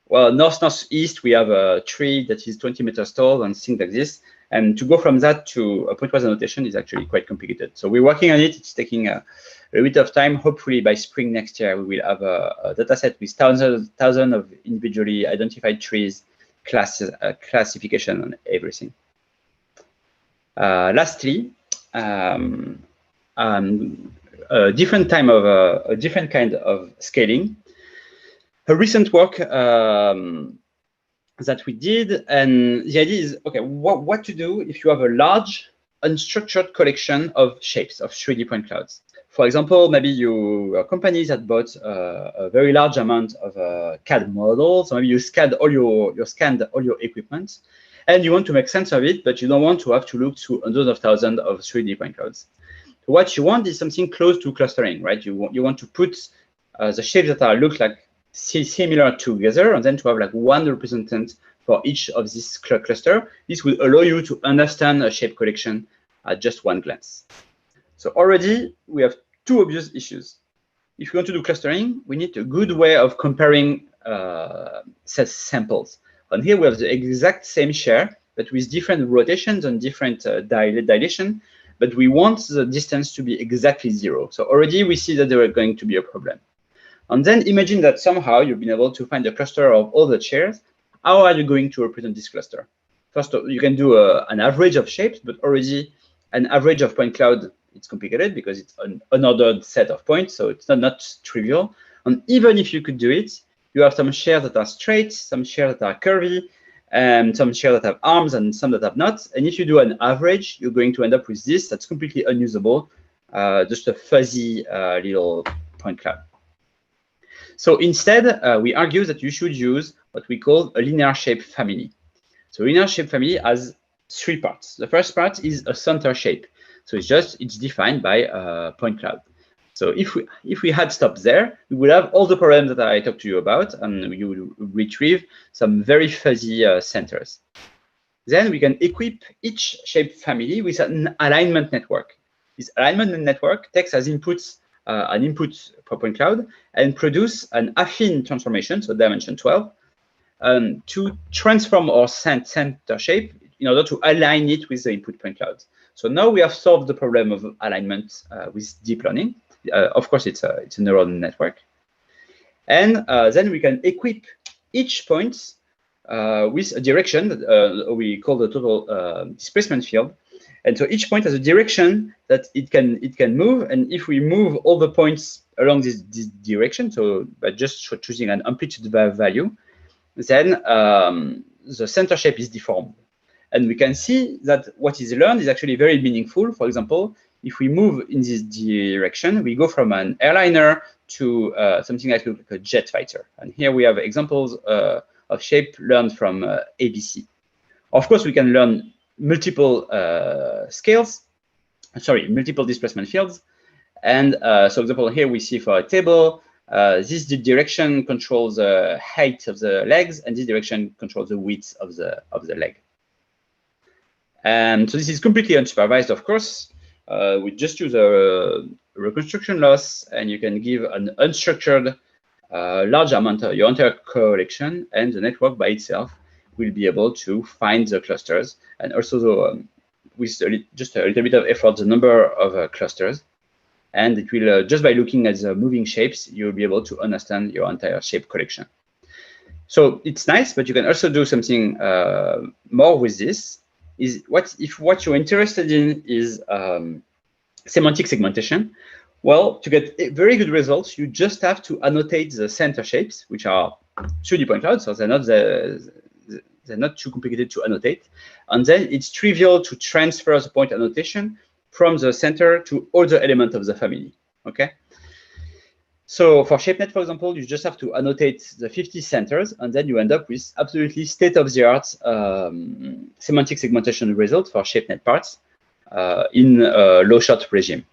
well, north-northeast, we have a tree that is 20 meters tall and things like this. And to go from that to a point-wise annotation is actually quite complicated. So we're working on it. It's taking a bit of time. Hopefully by spring next year, we will have a data set with thousands of individually identified trees, classification and everything. Lastly, a different kind of scaling. A recent work that we did, and the idea is, okay, what to do if you have a large unstructured collection of shapes of 3D point clouds. For example, maybe you are a company that bought a very large amount of CAD models, or maybe you scanned all your equipment, and you want to make sense of it, but you don't want to have to look through hundreds of thousands of 3D point clouds. So what you want is something close to clustering, right? You want to put the shapes that look like similar together, and then to have like one representative for each of this cluster. This will allow you to understand a shape collection at just one glance. So already we have two obvious issues. If you want to do clustering, we need a good way of comparing samples. And here we have the exact same share, but with different rotations and different dilation, but we want the distance to be exactly 0. So already we see that there are going to be a problem. And then imagine that somehow you've been able to find a cluster of all the chairs. How are you going to represent this cluster? First, you can do an average of shapes, but already an average of point cloud, it's complicated because it's an unordered set of points, so it's not trivial. And even if you could do it, you have some shares that are straight, some shares that are curvy, and some shares that have arms and some that have not. And if you do an average, you're going to end up with this that's completely unusable, just a fuzzy little point cloud. So instead, we argue that you should use what we call a linear shape family. So linear shape family has 3 parts. The first part is a center shape. So it's defined by a point cloud. So if we had stopped there, we would have all the problems that I talked to you about, and you would retrieve some very fuzzy centers. Then we can equip each shape family with an alignment network. This alignment network takes as inputs an input for point cloud and produce an affine transformation, so dimension 12, to transform our center shape in order to align it with the input point cloud. So now we have solved the problem of alignment with deep learning. Of course, it's a neural network. And then we can equip each point with a direction that we call the total displacement field. And so each point has a direction that it can move. And if we move all the points along this direction, so by just choosing an amplitude value, then the center shape is deformed. And we can see that what is learned is actually very meaningful. For example, if we move in this direction, we go from an airliner to something like a jet fighter. And here we have examples of shape learned from ABC. Of course, we can learn multiple multiple displacement fields. And so, for example, here we see for a table, this direction controls the height of the legs, and this direction controls the width of the leg. And so this is completely unsupervised, of course. We just use a reconstruction loss, and you can give an unstructured large amount of your entire collection, and the network by itself will be able to find the clusters and also with just a little bit of effort the number of clusters. And it will, just by looking at the moving shapes, you'll be able to understand your entire shape collection. So it's nice, but you can also do something more with this. If what you're interested in is semantic segmentation, well, to get very good results, you just have to annotate the center shapes, which are 3D point clouds, so they're not too complicated to annotate. And then it's trivial to transfer the point annotation from the center to all the elements of the family, okay? So for ShapeNet, for example, you just have to annotate the 50 centers, and then you end up with absolutely state-of-the-art semantic segmentation result for ShapeNet parts in a low-shot regime.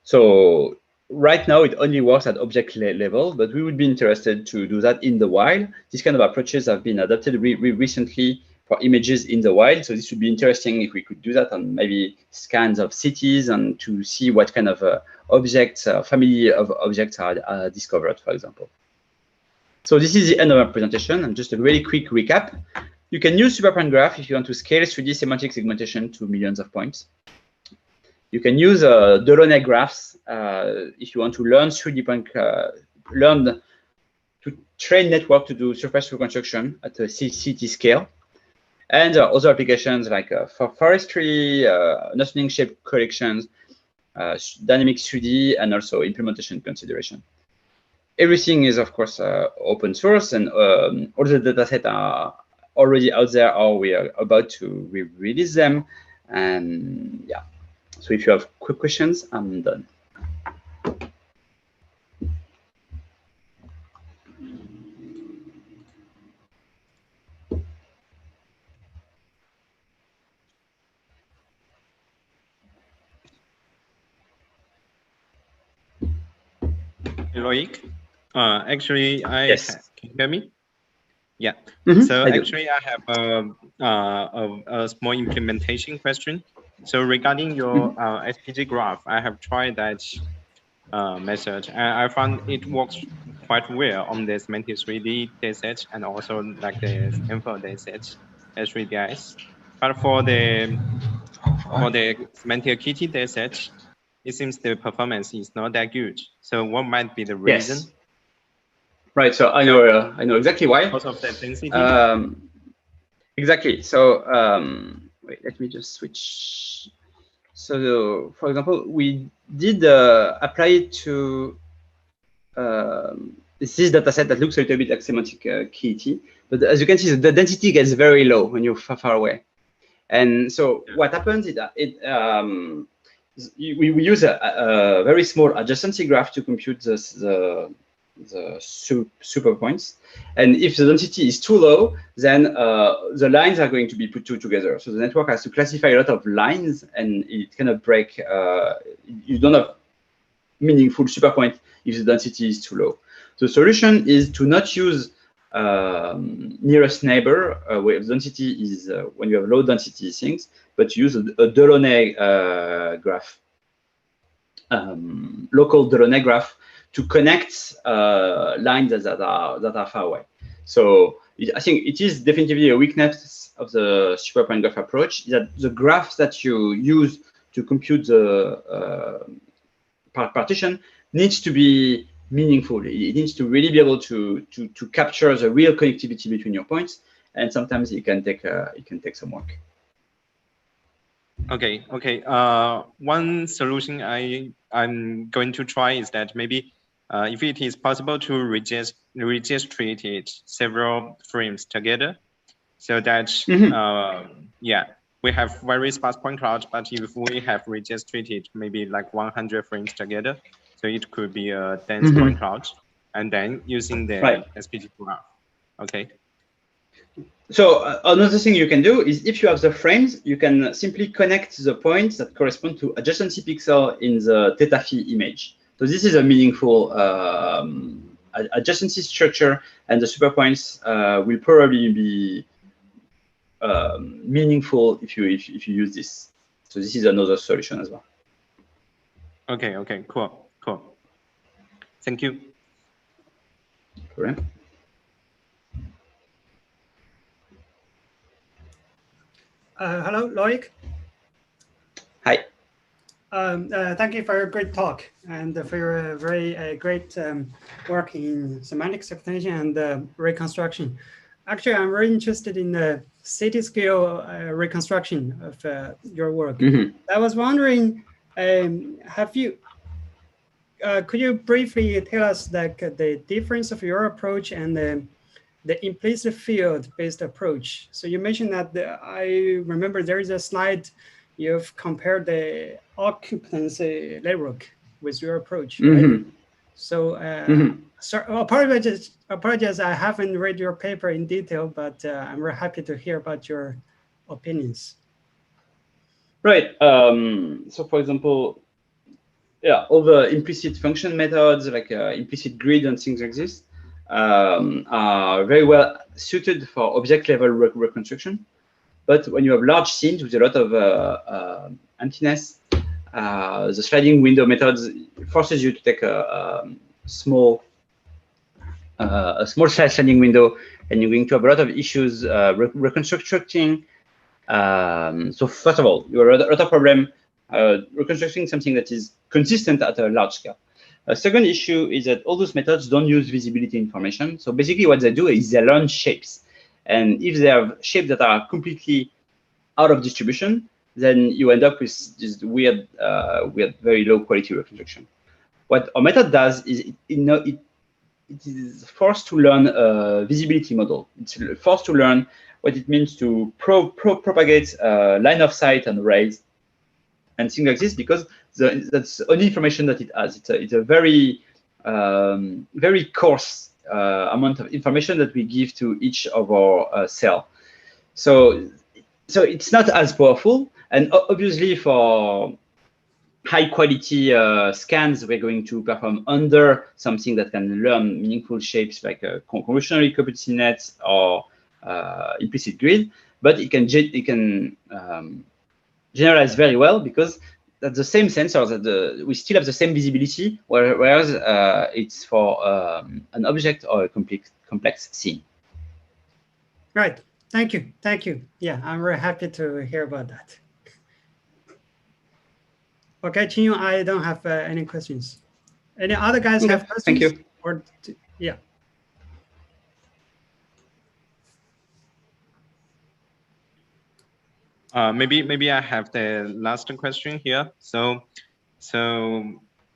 So right now, it only works at object level, but we would be interested to do that in the wild. These kind of approaches have been adopted recently for images in the wild. So this would be interesting if we could do that on maybe scans of cities and to see what kind of objects, family of objects are discovered, for example. So this is the end of our presentation. And just a really quick recap. You can use SuperPoint Graph if you want to scale 3D semantic segmentation to millions of points. You can use Delaunay graphs if you want to learn 3D point, learn to train network to do surface reconstruction at a CT scale. And other applications like for forestry, understanding shape collections, dynamic 3D, and also implementation consideration. Everything is, of course, open source, and all the datasets are already out there, or we are about to release them. And yeah, so if you have quick questions, I'm done. Loic, actually, Yes. Can you hear me? Yeah. Mm-hmm. So actually, I have a small implementation question. So regarding your SPG graph, I have tried that method, and I found it works quite well on the semantic 3D dataset and also like the Stanford dataset S3DIS. But for the semantic KT dataset, it seems the performance is not that good. So what might be the reason? Yes. Right. So I know exactly why. Because of the density. Exactly. So wait, let me just switch. So for example, we did apply it to this dataset that looks a little bit like semantic KT, but as you can see, the density gets very low when you're far away. And so what happens is that we use a very small adjacency graph to compute the super points. And if the density is too low, then the lines are going to be put together. So the network has to classify a lot of lines, and it cannot break. You don't have meaningful super point if the density is too low. The solution is to not use nearest neighbor, where the density is when you have low density things, but use a Delaunay graph, local Delaunay graph, to connect lines that are far away. So I think it is definitely a weakness of the SuperPoint graph approach, that the graphs that you use to compute the partition needs to be meaningful. It needs to really be able to capture the real connectivity between your points, and sometimes it can take some work. Okay. One solution I'm going to try is that maybe if it is possible to registrate several frames together, so that yeah, we have very sparse point cloud, but if we have registered maybe like 100 frames together, so it could be a dense point cloud, and then using the SPG graph. Okay. So another thing you can do is, if you have the frames, you can simply connect the points that correspond to adjacency pixel in the theta phi image. So this is a meaningful adjacency structure, and the super points will probably be meaningful if you use this. So this is another solution as well. Okay, cool. Thank you. Hello, Loic. Hi. Thank you for your great talk and for your very great work in semantic segmentation and reconstruction. Actually, I'm very interested in the city scale reconstruction of your work. Mm-hmm. I was wondering, have you, could you briefly tell us like the difference of your approach and the implicit field-based approach? So you mentioned that I remember there is a slide you've compared the occupancy network with your approach, right? Mm-hmm. So, sorry, apologize, I haven't read your paper in detail, but I'm very happy to hear about your opinions. Right. So, for example, yeah, all the implicit function methods like implicit grid and things like this are very well suited for object level reconstruction. But when you have large scenes with a lot of emptiness, the sliding window methods forces you to take a small sliding window, and you're going to have a lot of issues reconstructing. So first of all, you have a lot of problem reconstructing something that is consistent at a large scale. A second issue is that all those methods don't use visibility information. So basically what they do is they learn shapes. And if they have shapes that are completely out of distribution, then you end up with this weird, very low quality reconstruction. What our method does is it is forced to learn a visibility model. It's forced to learn what it means to propagate line of sight and arrays and things like this, because that's the only information that it has. It's a very, very coarse amount of information that we give to each of our cell. So it's not as powerful. And obviously for high quality scans, we're going to perform under something that can learn meaningful shapes like a convolutionally coupled net or implicit grid, but it can generalize very well because that's the same sensor that we still have the same visibility, whereas it's for an object or a complex scene. Right. Thank you. Thank you. Yeah, I'm very happy to hear about that. Okay, Qingyun, I don't have any questions. Any other guys have questions? Thank you. Or yeah. Maybe I have the last question here. So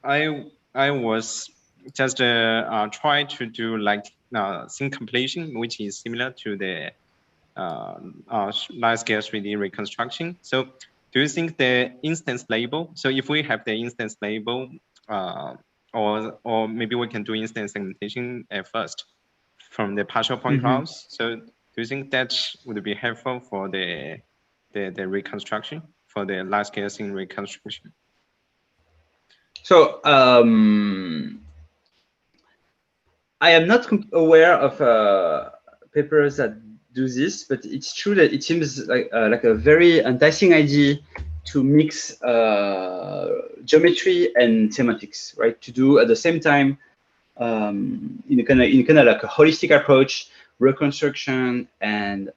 I was just try to do like scene completion, which is similar to the large scale 3D reconstruction. So do you think the instance label? So if we have the instance label, or maybe we can do instance segmentation at first from the partial point clouds. So do you think that would be helpful for the reconstruction, for the large scale scene reconstruction? So I am not aware of papers that do this, but it's true that it seems like a very enticing idea to mix geometry and semantics, right? To do at the same time in a kind of like a holistic approach, reconstruction and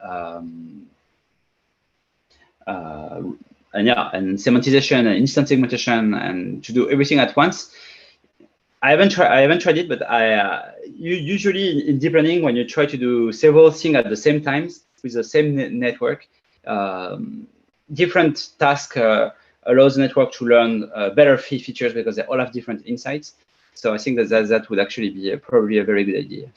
semantization and instant segmentation, and to do everything at once. I haven't tried it, but you usually in deep learning, when you try to do several things at the same time with the same network, different task allows the network to learn better features because they all have different insights. So I think that would actually be probably a very good idea.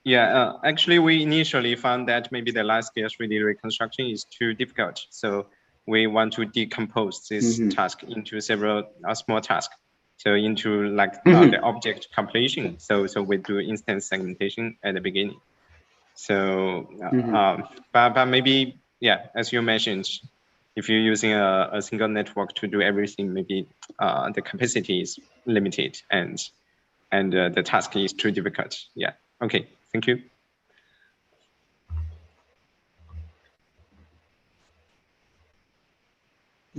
Yeah, actually, we initially found that maybe the large scale 3D reconstruction is too difficult. So we want to decompose this task into several small tasks. So into like the object completion. So we do instance segmentation at the beginning. So, but maybe, yeah, as you mentioned, if you're using a single network to do everything, maybe the capacity is limited and the task is too difficult. Yeah. Okay. Thank you.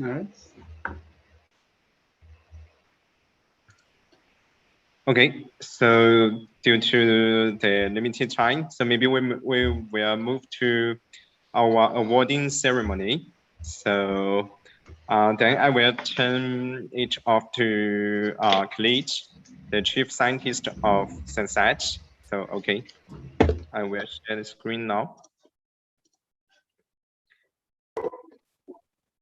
All right. Okay, so due to the limited time, so maybe we will move to our awarding ceremony. So then I will turn it off to Khalid, the Chief Scientist of Sensat. So, okay, I will share the screen now.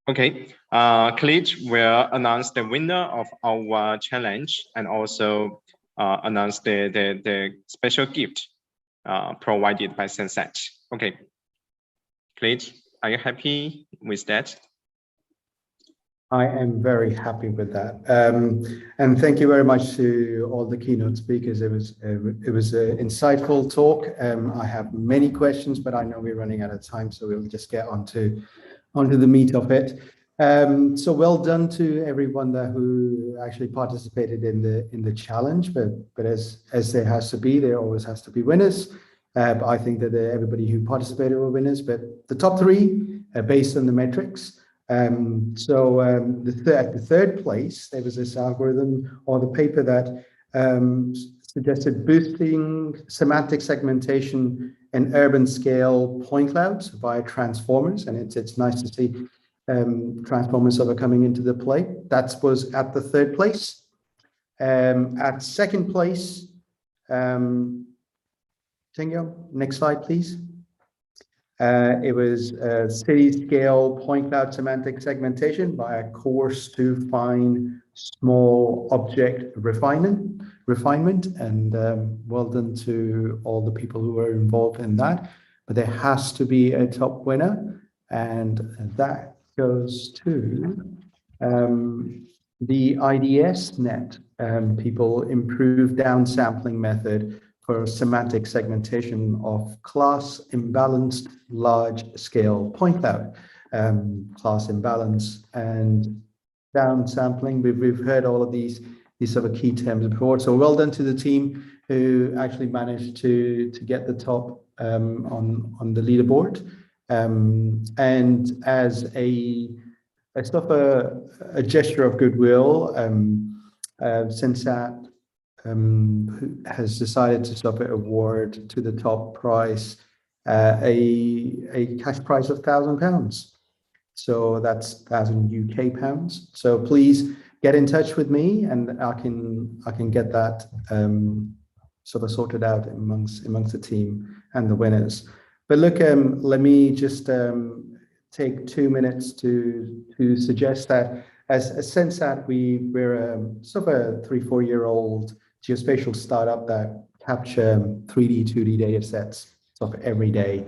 Okay, Khalid will announce the winner of our challenge and also announce the special gift provided by Sensat. Okay, Khalid, are you happy with that? I am very happy with that, and thank you very much to all the keynote speakers. It was an insightful talk. I have many questions, but I know we're running out of time, so we'll just get onto the meat of it. So well done to everyone there who actually participated in the challenge. But as there has to be, there always has to be winners. But I think that everybody who participated were winners. But the top three are based on the metrics. At the third place, there was this algorithm or the paper that suggested boosting semantic segmentation and urban scale point clouds via transformers, and it's nice to see transformers sort of coming into the play. That was at the third place. At second place, Tingo, next slide, please. It was city scale point cloud semantic segmentation via coarse to fine small object refinement, and well done to all the people who were involved in that. But there has to be a top winner, and that goes to the IDSnet people improved downsampling method for semantic segmentation of class imbalanced large scale point cloud. Class imbalance and downsampling, we've heard all of these sort of key terms before. So well done to the team who actually managed to get the top on the leaderboard. And as a gesture of goodwill, Sensat has decided to award to the top prize a cash prize of £1,000. So that's 1,000 UK pounds. So please get in touch with me, and I can get that sorted out amongst the team and the winners. But look, let me just take 2 minutes to suggest that as Sensat, we're a 3-4 year old geospatial startup that capture 3D, 2D data sets every day,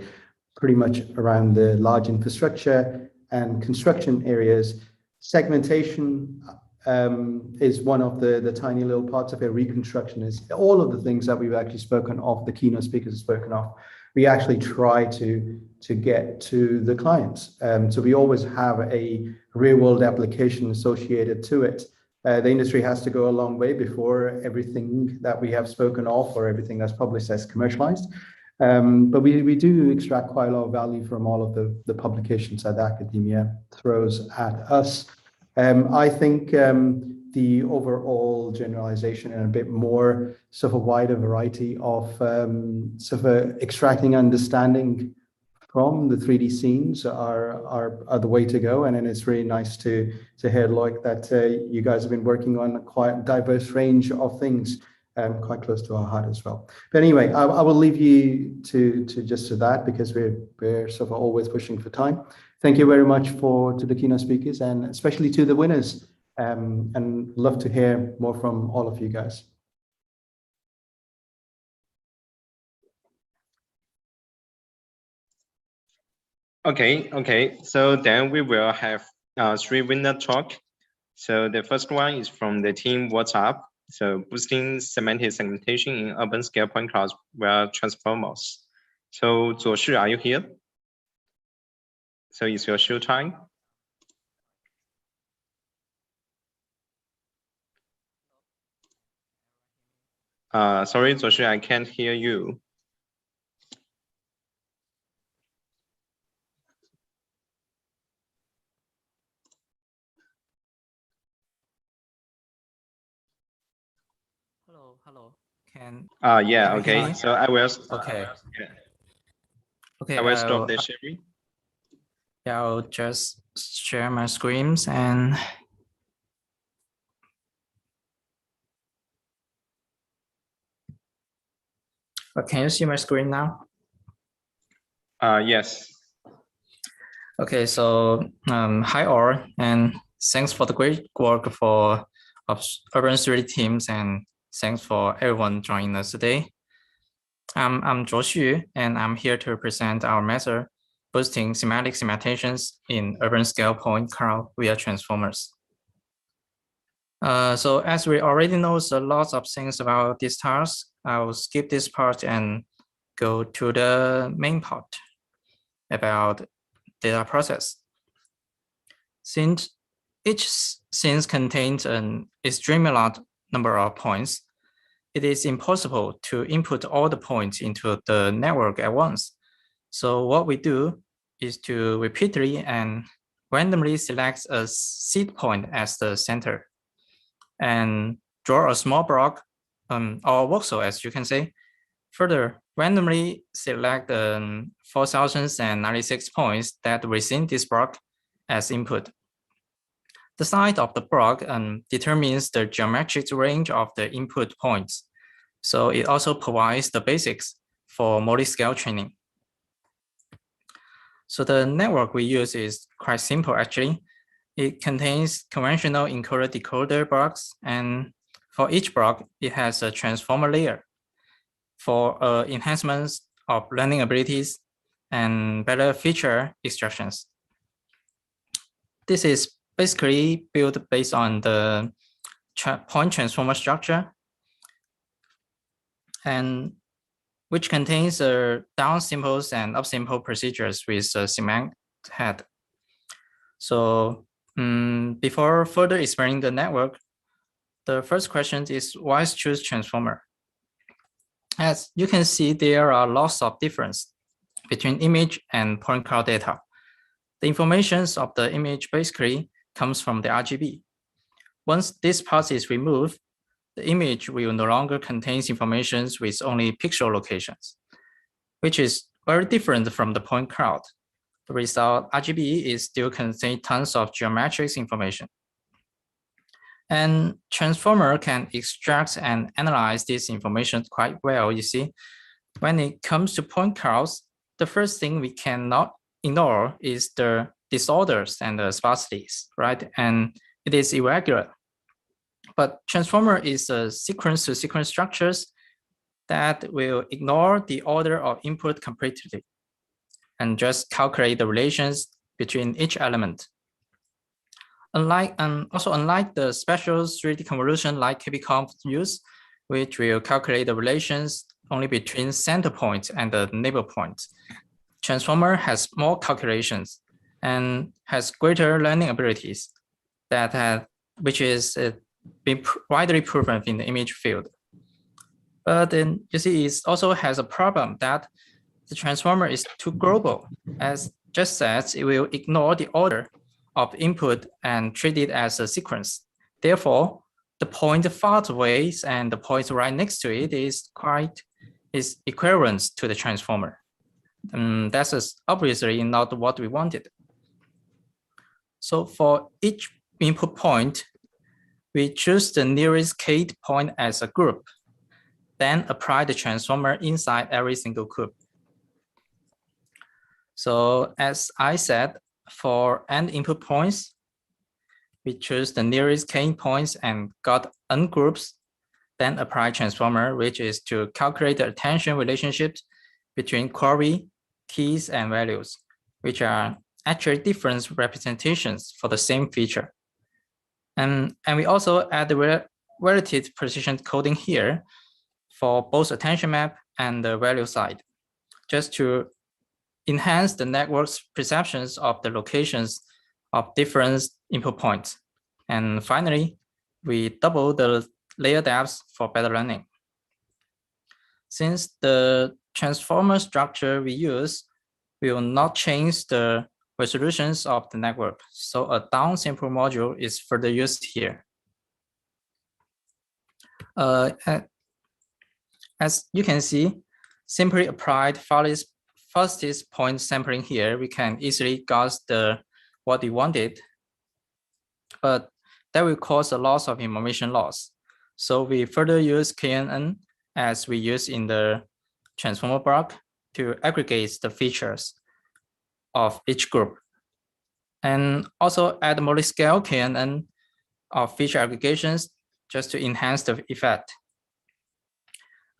pretty much around the large infrastructure and construction areas. Segmentation is one of the tiny little parts of it. Reconstruction is all of the things that we've actually spoken of, the keynote speakers have spoken of. We actually try to get to the clients. So we always have a real world application associated to it. The industry has to go a long way before everything that we have spoken of or everything that's published as commercialized. But we do extract quite a lot of value from all of the publications that academia throws at us. I think the overall generalization and a bit more wider variety of extracting understanding from the 3D scenes are the way to go. And then it's really nice to hear, Loic, that you guys have been working on quite a diverse range of things, quite close to our heart as well. But anyway, I will leave you to that, because we're always pushing for time. Thank you very much to the keynote speakers, and especially to the winners, and love to hear more from all of you guys. Okay. So then we will have 3 winner talk. So the first one is from the team WhatsApp. So boosting semantic segmentation in urban scale point clouds via transformers. So Zuoshi, are you here? So it's your show time. Sorry, Zuoshi, I can't hear you. Hello. Can yeah, okay. So I will. Okay. Yeah. Okay. I will stop the sharing. Yeah, I'll just share my screens and can you see my screen now? Yes. Okay, so hi all, and thanks for the great work of Urban 3D teams, and thanks for everyone joining us today. I'm Zhuo Xu, and I'm here to present our method boosting semantic segmentations in urban scale point cloud via transformers. So as we already know a lot of things about this task, I'll skip this part and go to the main part about data process. Since each scene contains an extremely large number of points, it is impossible to input all the points into the network at once. So what we do is to repeatedly and randomly select a seed point as the center and draw a small block or voxel, as you can say. Further, randomly select 4,096 points that within this block as input. The size of the block determines the geometric range of the input points. So it also provides the basics for multi-scale training. So the network we use is quite simple actually. It contains conventional encoder-decoder blocks, and for each block, it has a transformer layer for enhancements of learning abilities and better feature extractions. This is basically built based on the point transformer structure, and which contains down simples and up simple procedures with a semantic head. So before further explaining the network, the first question is why choose transformer? As you can see, there are lots of difference between image and point cloud data. The information of the image basically comes from the RGB. Once this part is removed, the image will no longer contain information with only pixel locations, which is very different from the point cloud. The result, RGB is still contain tons of geometric information. And transformer can extract and analyze this information quite well, you see. When it comes to point clouds, the first thing we cannot ignore is the disorders and the sparsities, right? And it is irregular. But transformer is a sequence to sequence structures that will ignore the order of input completely and just calculate the relations between each element. Unlike the special 3D convolution like KBConv use, which will calculate the relations only between center point and the neighbor point, transformer has more calculations and has greater learning abilities which is been widely proven in the image field. But then you see, it also has a problem that the transformer is too global. As just said, it will ignore the order of input and treat it as a sequence. Therefore, the point far away and the point right next to it is equivalent to the transformer. That's obviously not what we wanted. So for each input point, we choose the nearest k point as a group, then apply the transformer inside every single group. So as I said, for n input points, we choose the nearest k points and got n groups, then apply transformer, which is to calculate the attention relationships between query, keys, and values, which are actually different representations for the same feature. And we also add the relative precision coding here for both attention map and the value side, just to enhance the network's perceptions of the locations of different input points. And finally, we double the layer depth for better learning. Since the transformer structure we use will not change the resolutions of the network, so a down sample module is further used here. As you can see, simply applied fastest point sampling here, we can easily guess what we wanted, but that will cause a loss of information loss. So we further use KNN as we use in the transformer block to aggregate the features of each group. And also add multi-scale KNN of feature aggregations just to enhance the effect.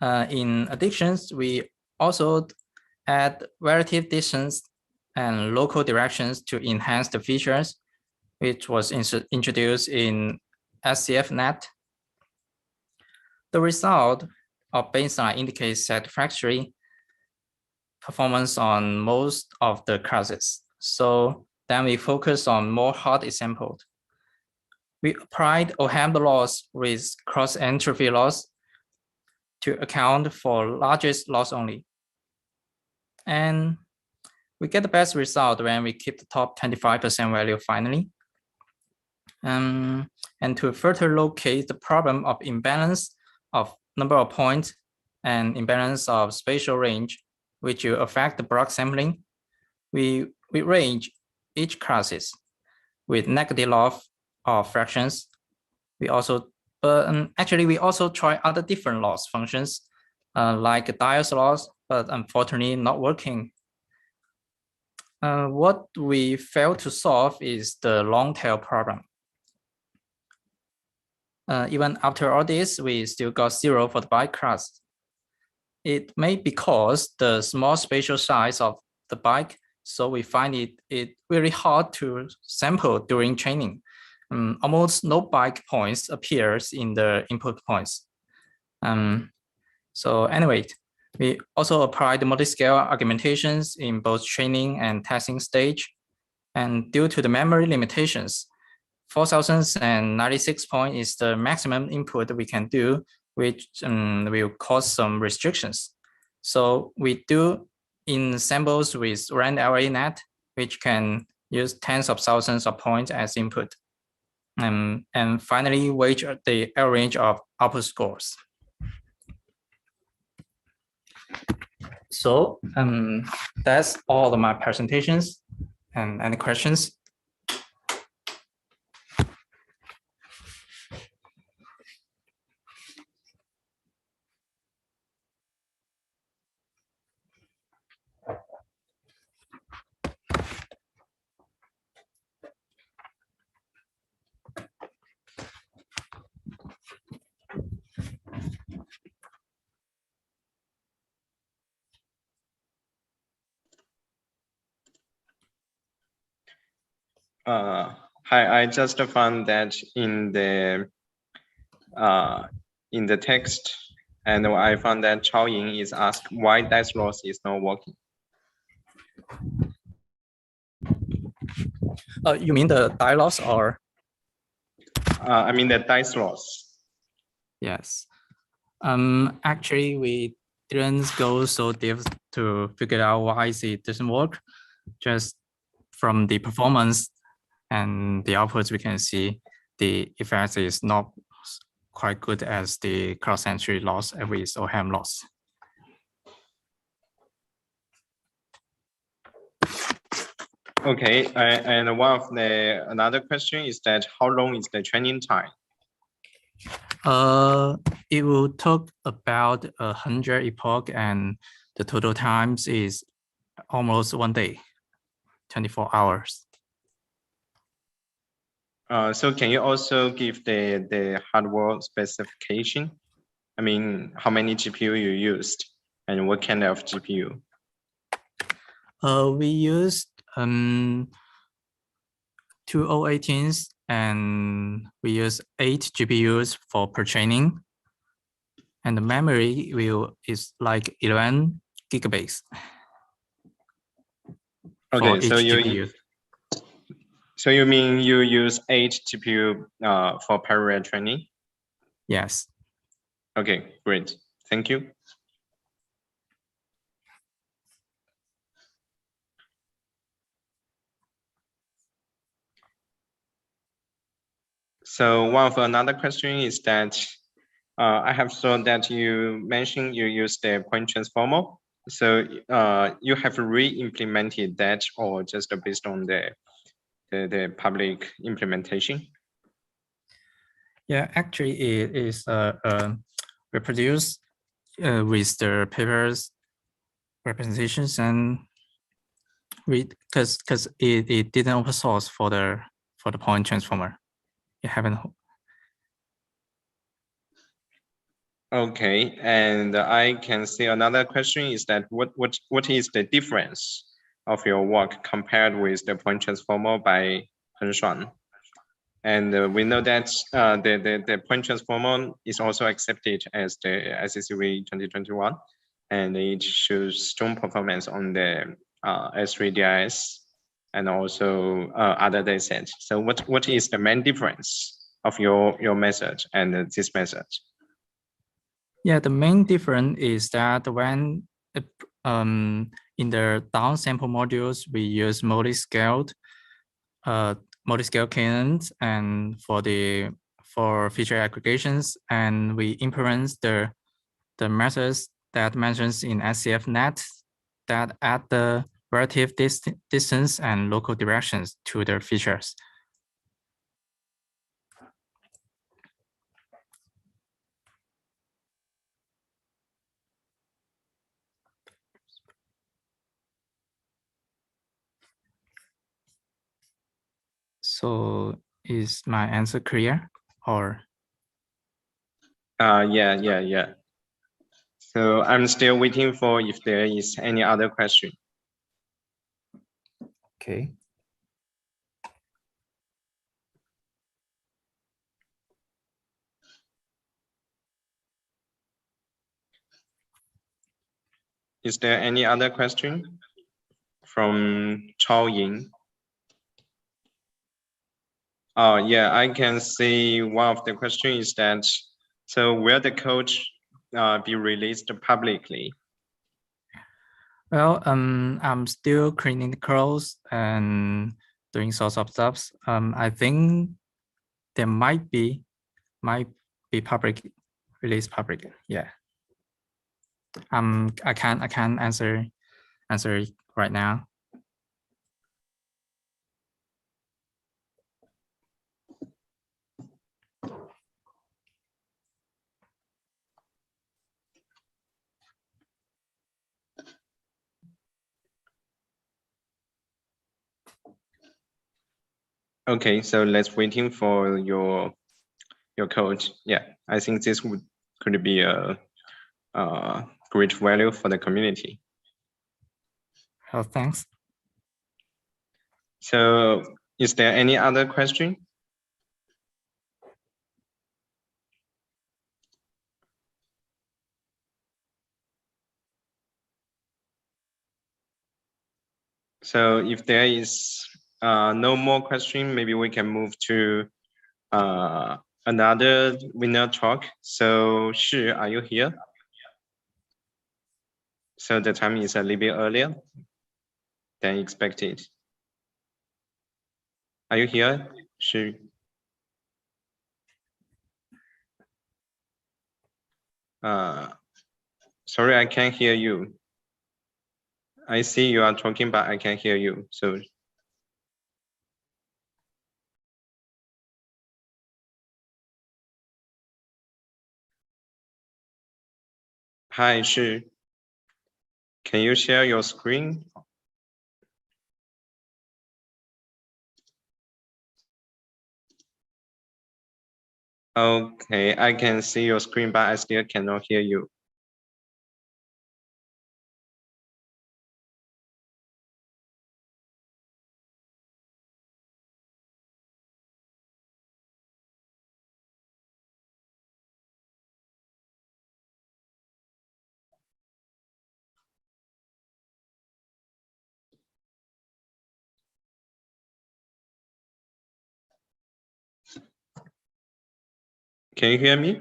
In addition, we also add relative distance and local directions to enhance the features, which was introduced in SCFnet. The result of baseline indicates satisfactory performance on most of the classes. So then we focus on more hard examples. We applied OHM loss with cross-entropy loss to account for largest loss only. And we get the best result when we keep the top 25% value finally. And to further locate the problem of imbalance of number of points and imbalance of spatial range, which will affect the block sampling, we range each classes with negative log of fractions. We also, actually we also try other different loss functions like Dyer's loss, but unfortunately not working. What we failed to solve is the long tail problem. Even after all this, we still got 0 for the bike class. It may be because the small spatial size of the bike, so we find it really hard to sample during training. Almost no bike points appears in the input points. So anyway, we also apply the multi-scale argumentations in both training and testing stage. And due to the memory limitations, 4096 point is the maximum input we can do, which will cause some restrictions. So we do in samples with RAND-LA-net, which can use tens of thousands of points as input. And finally, wage the L range of output scores. So that's all of my presentations. And any questions? Hi, I just found that in the text, and I found that Chao Ying is asked why dice loss is not working. You mean the die loss or? I mean the dice loss. Yes. Actually, we didn't go so deep to figure out why it doesn't work. Just from the performance and the outputs, we can see the effect is not quite good as the cross-entry loss with OHM loss. Okay, and another question is that how long is the training time? It will take about 100 epoch, and the total times is almost 1 day, 24 hours. So can you also give the hardware specification? I mean, how many GPU you used and what kind of GPU? We used 2018s and we use 8 GPUs for per training. And the memory is like 11 gigabytes. Okay, so you mean you use 8 GPU for parallel training? Yes. Okay, great. Thank you. So another question is that I have saw that you mentioned you use the point transformer So you have re-implemented that, or just based on the public implementation? Yeah, actually, it is reproduced with the paper's representations, and because it didn't open source for the point transformer. It haven't. Okay, and I can see another question is that what is the difference of your work compared with the point transformer by Peng Shuan? And we know that the point transformer is also accepted as the SCCV 2021, and it shows strong performance on the S3DIS and also other datasets. So what is the main difference of your method and this method? Yeah, the main difference is that when in the downsample modules, we use multi-scaled cannons and for feature aggregations, and we implement the methods that mentions in SCFnet that add the relative distance and local directions to their features. So is my answer clear, or? Yeah. So I'm still waiting for if there is any other question. Okay. Is there any other question from Chao Ying? Oh, yeah, I can see one of the questions is that, so will the code be released publicly? Well, I'm still cleaning the curls and doing sorts of stuff. I think there might be public release public. Yeah. I can't answer it right now. Okay, so let's waiting for your code. Yeah, I think this could be a great value for the community. Oh, thanks. So is there any other question? So if there is no more question, maybe we can move to another winner talk. So Shi, are you here? So the time is a little bit earlier than expected. Are you here, Shi? Sorry, I can't hear you. I see you are talking, but I can't hear you. So hi, Shi. Can you share your screen? Okay, I can see your screen, but I still cannot hear you. Can you hear me?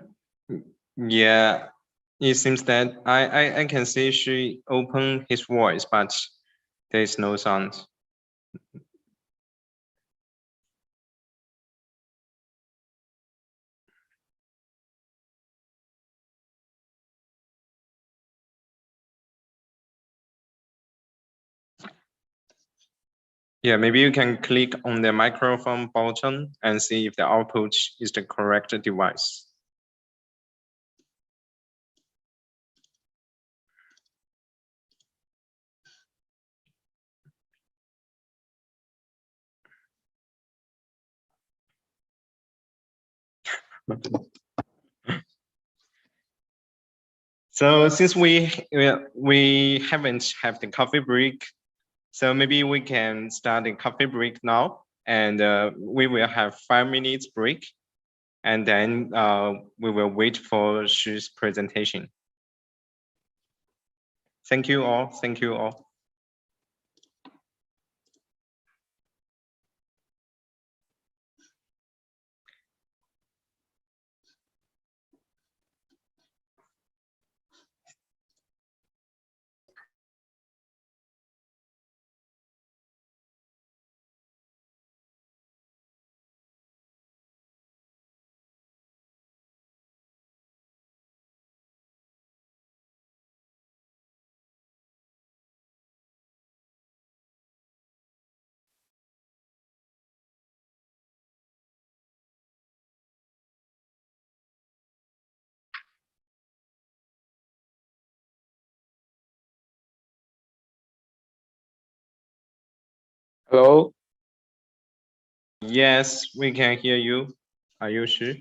Yeah, it seems that I can see she opened his voice, but there is no sound. Yeah, maybe you can click on the microphone button and see if the output is the correct device. So since we haven't have the coffee break, so maybe we can start the coffee break now, and we will have 5 minutes break, and then we will wait for Shi's presentation. Thank you all. Thank you all. Hello. Yes, we can hear you. Are you sure?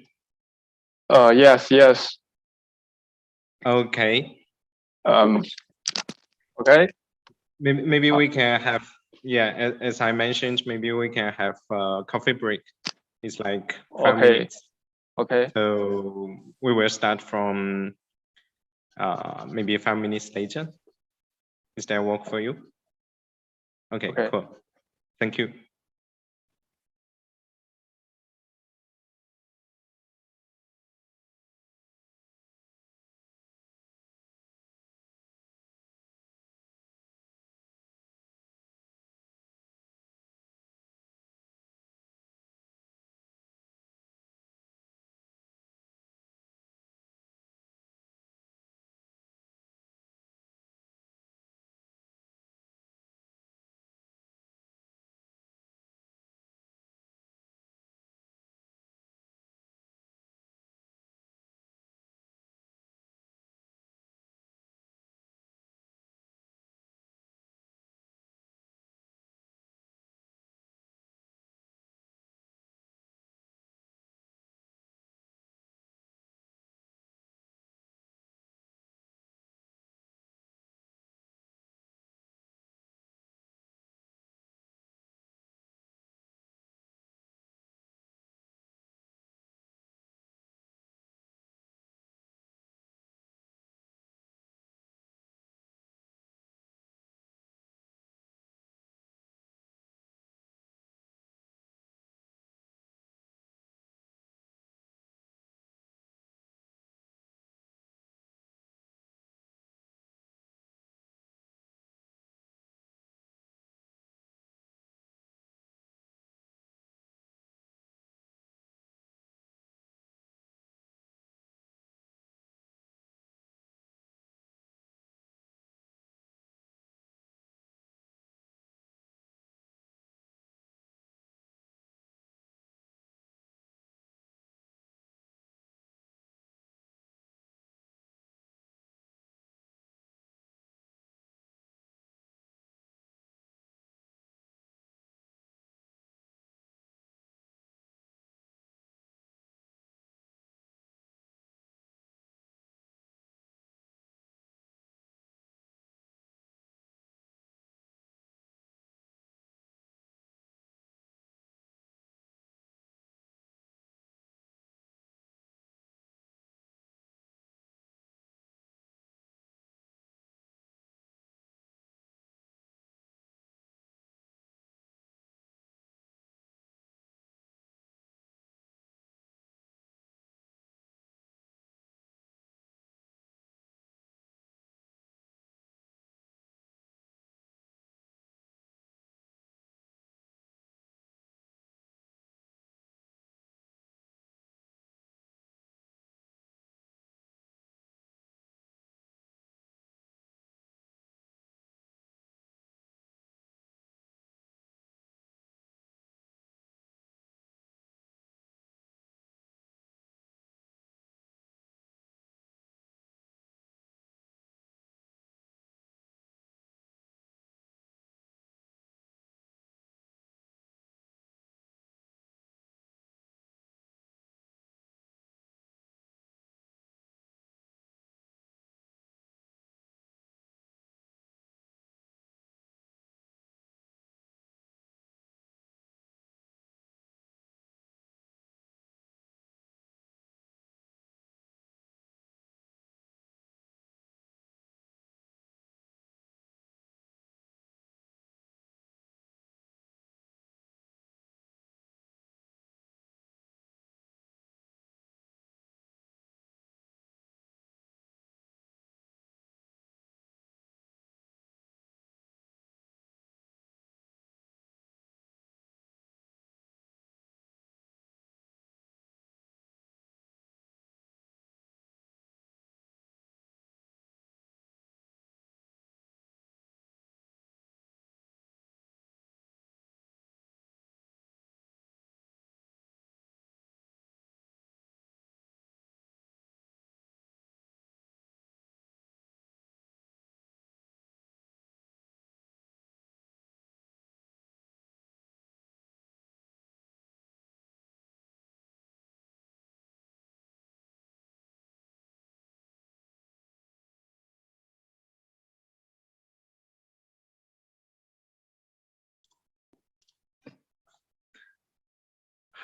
Yes. Okay. Okay. Maybe we can have, yeah, as I mentioned, maybe we can have a coffee break. It's like 5 minutes. Okay. So we will start from maybe 5 minutes later. Is that work for you? Okay. Cool. Thank you.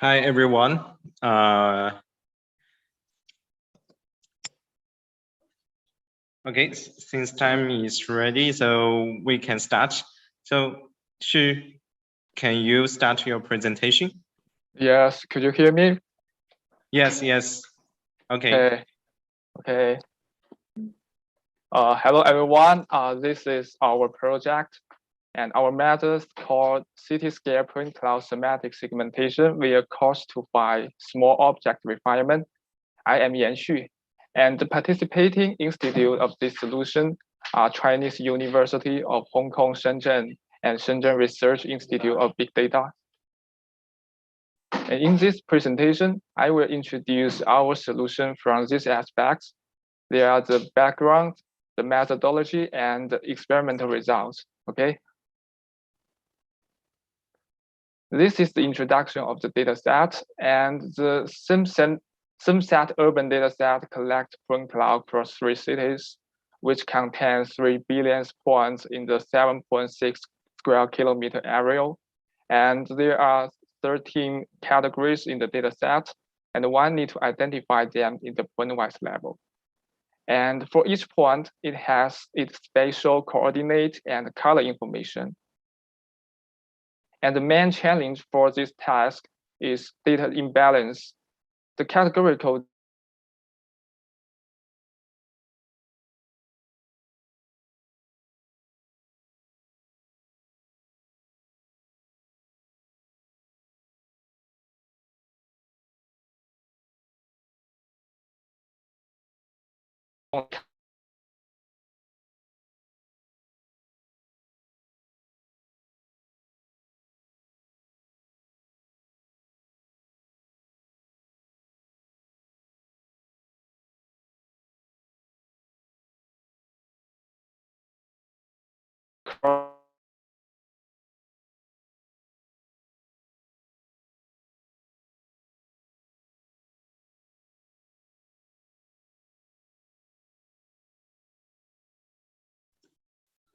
Hi, everyone. Okay, since time is ready, so we can start. So, Xu, can you start your presentation? Yes, could you hear me? Yes, yes. Okay. Okay. Hello, everyone. This is our project, and our method called city-scale point cloud semantic segmentation via cost-to-find small object refinement. I am Yan Xu, and the participating institute of this solution are Chinese University of Hong Kong Shenzhen and Shenzhen Research Institute of Big Data. And in this presentation, I will introduce our solution from these aspects. They are the background, the methodology, and the experimental results, okay? This is the introduction of the dataset, and the SimSet urban dataset collects point cloud across 3 cities, which contains 3 billion points in the 7.6 square kilometer area. And there are 13 categories in the dataset, and one need to identify them in the point-wise level. And for each point, it has its spatial coordinate and color information. And the main challenge for this task is data imbalance. The categorical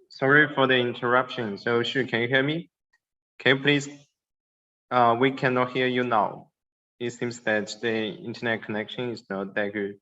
Sorry for the interruption. So, Xu, can you hear me? Can you please? We cannot hear you now. It seems that the internet connection is not that good.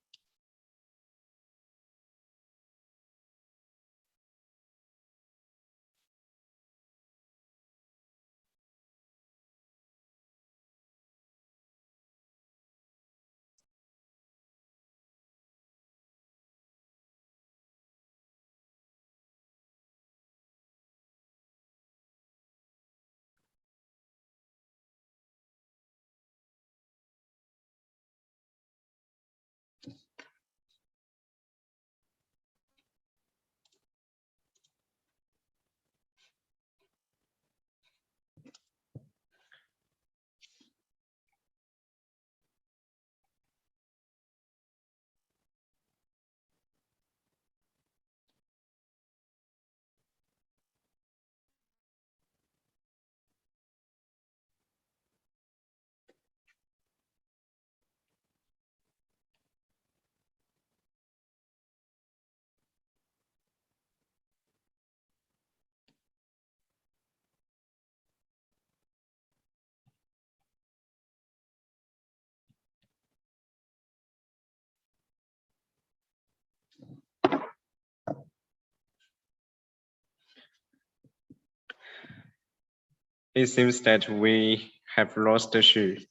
It seems that we have lost Xu.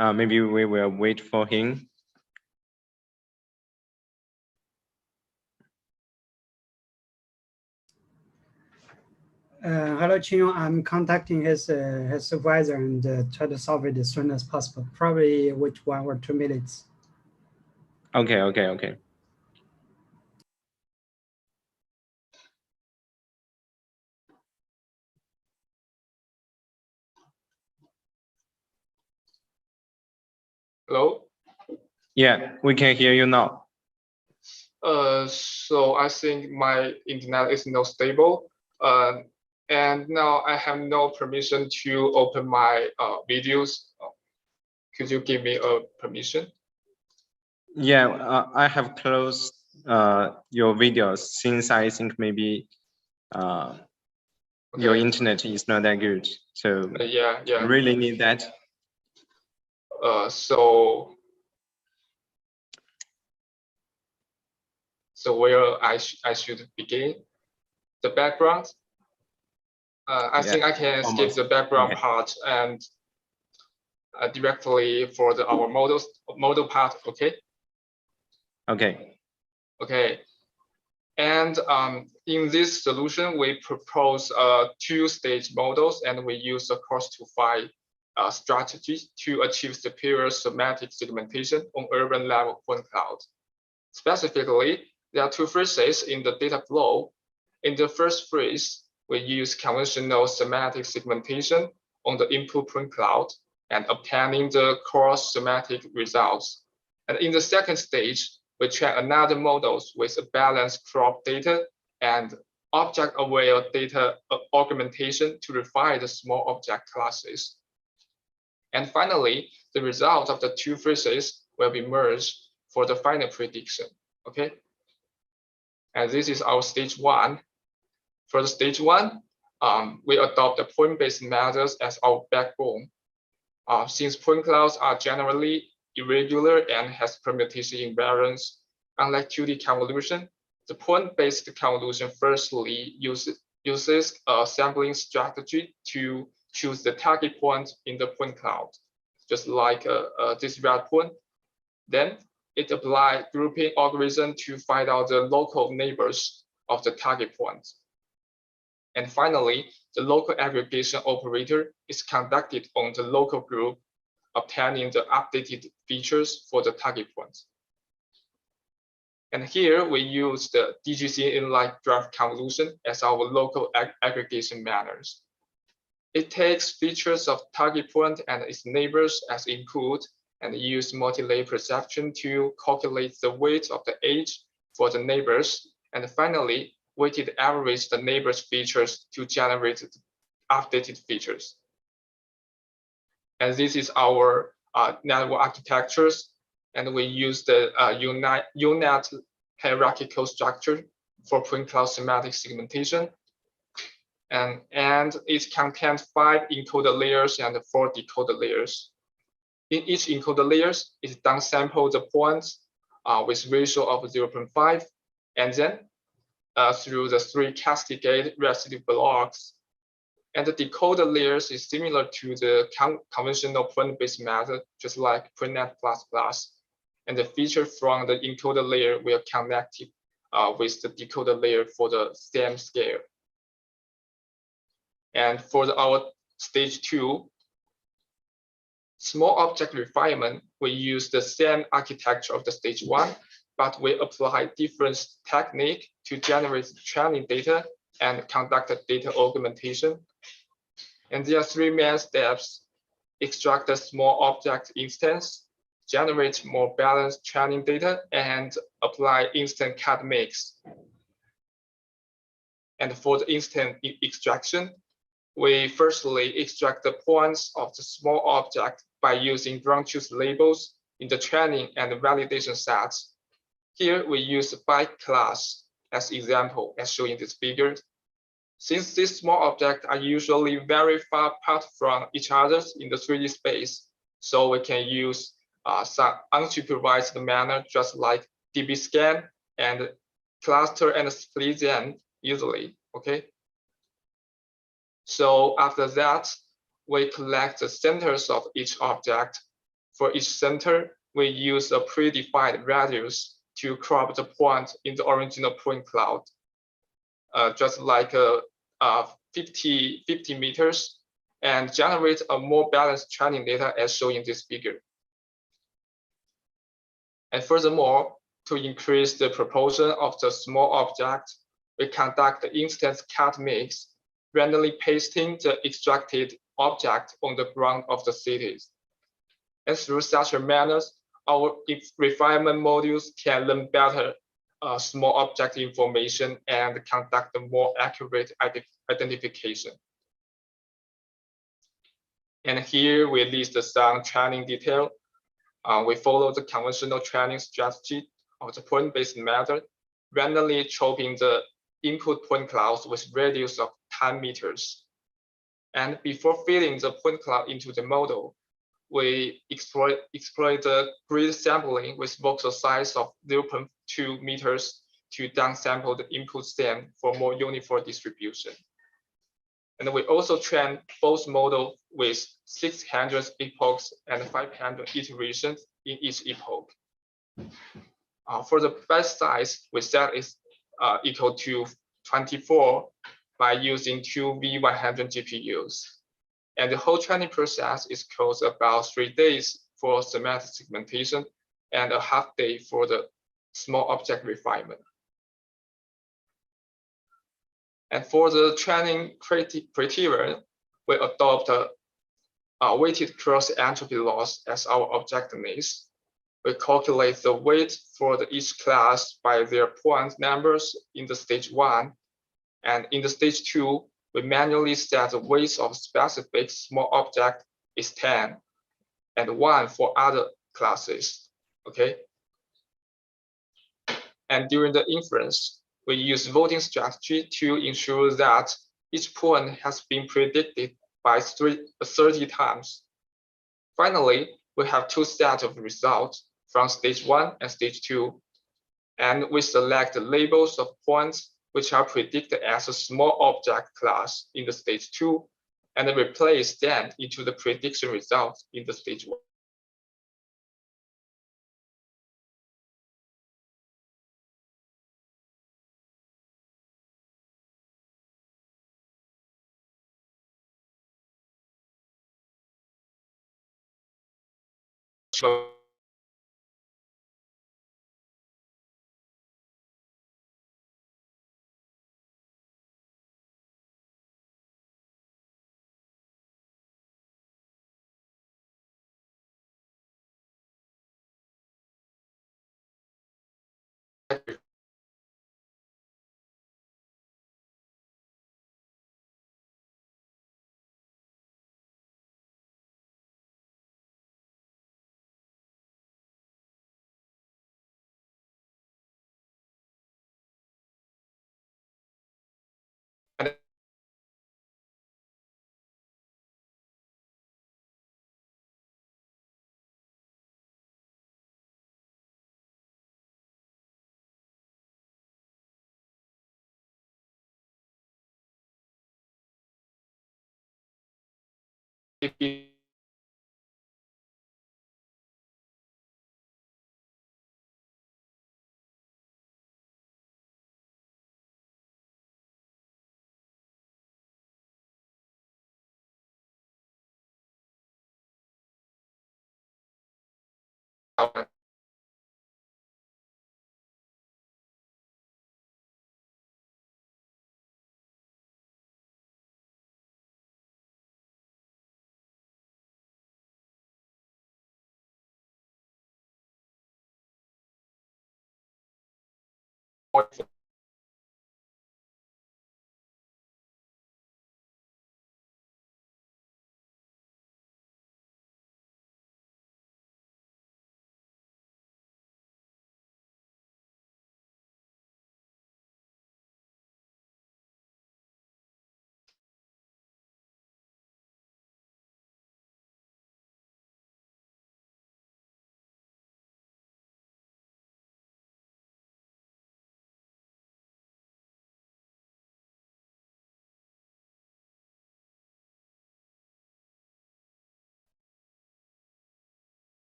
Maybe we will wait for him. Hello, Qing. I'm contacting his supervisor and try to solve it as soon as possible. Probably wait 1 or 2 minutes. Okay. Hello? Yeah, we can hear you now. So I think my internet is not stable. And now I have no permission to open my videos. Could you give me a permission? Yeah, I have closed your videos since I think maybe Okay. Your internet is not that good, so Yeah. you really need that. So where I should begin? The background. I think I can skip the background part and directly for our model part. Okay. Okay. And in this solution, we propose 2-stage models, and we use a cross-to-5 strategy to achieve superior semantic segmentation on urban level point cloud. Specifically, there are 2 phases in the data flow. In the first phase, we use conventional semantic segmentation on the input point cloud and obtaining the cross-semantic results. And in the second stage, we train another models with a balanced crop data and object-aware data augmentation to refine the small object classes. And finally, the result of the 2 phases will be merged for the final prediction. Okay. And this is our stage 1. For the stage 1, we adopt the point-based methods as our backbone. Since point clouds are generally irregular and has permutation invariance, unlike 2D convolution, the point-based convolution firstly uses a sampling strategy to choose the target point in the point cloud, just like this red point. Then it applies grouping algorithm to find out the local neighbors of the target point. And finally, the local aggregation operator is conducted on the local group, obtaining the updated features for the target point. And here we use the DGC inline graph convolution as our local aggregation manners. It takes features of target point and its neighbors as input and use multi-layer perception to calculate the weight of the age for the neighbors, and finally weighted average the neighbors' features to generate updated features. And this is our network architectures, and we use the UNet hierarchical structure for point cloud semantic segmentation. And it contains 5 encoder layers and 4 decoder layers. In each encoder layers, it downsample the points with ratio of 0.5, and then through the 3 cascade residue blocks. And the decoder layers is similar to the conventional point-based method, just like PointNet++. And the feature from the encoder layer will connect it with the decoder layer for the same scale. And for our stage 2, small object refinement, we use the same architecture of the stage 1, but we apply different technique to generate training data and conduct data augmentation. And there are 3 main steps: extract a small object instance, generate more balanced training data, and apply instant cut mix. And for the instant extraction, we firstly extract the points of the small object by using ground truth labels in the training and validation sets. Here we use byte class as example, as shown in this figure. Since these small objects are usually very far apart from each other in the 3D space, so we can use some unsupervised manner, just like dbScan and cluster and split them easily. Okay. So after that, we collect the centers of each object. For each center, we use a predefined radius to crop the point in the original point cloud, just like 50 meters, and generate a more balanced training data as shown in this figure. And furthermore, to increase the proportion of the small object, we conduct the instance cut mix, randomly pasting the extracted object on the ground of the cities. And through such a manner, our refinement modules can learn better small object information and conduct a more accurate identification. And here we list some training detail. We follow the conventional training strategy of the point-based method, randomly chopping the input point clouds with radius of 10 meters. And before feeding the point cloud into the model, we exploit the grid sampling with voxel size of 0.2 meters to downsample the input stem for more uniform distribution. And we also train both models with 600 epochs and 500 iterations in each epoch. For the batch size, we set is equal to 24 by using 2 V100 GPUs. And the whole training process is costs about 3 days for semantic segmentation and a half day for the small object refinement. And for the training criteria, we adopt a weighted cross entropy loss as our objectiveness. We calculate the weight for each class by their point numbers in the stage 1. And in the stage 2, we manually set the weights of specific small object is 10 and 1 for other classes, okay? And during the inference, we use voting strategy to ensure that each point has been predicted by 30 times. Finally, we have 2 sets of results from stage 1 and stage 2. And we select the labels of points which are predicted as a small object class in the stage 2, and then replace them into the prediction results in the stage 1.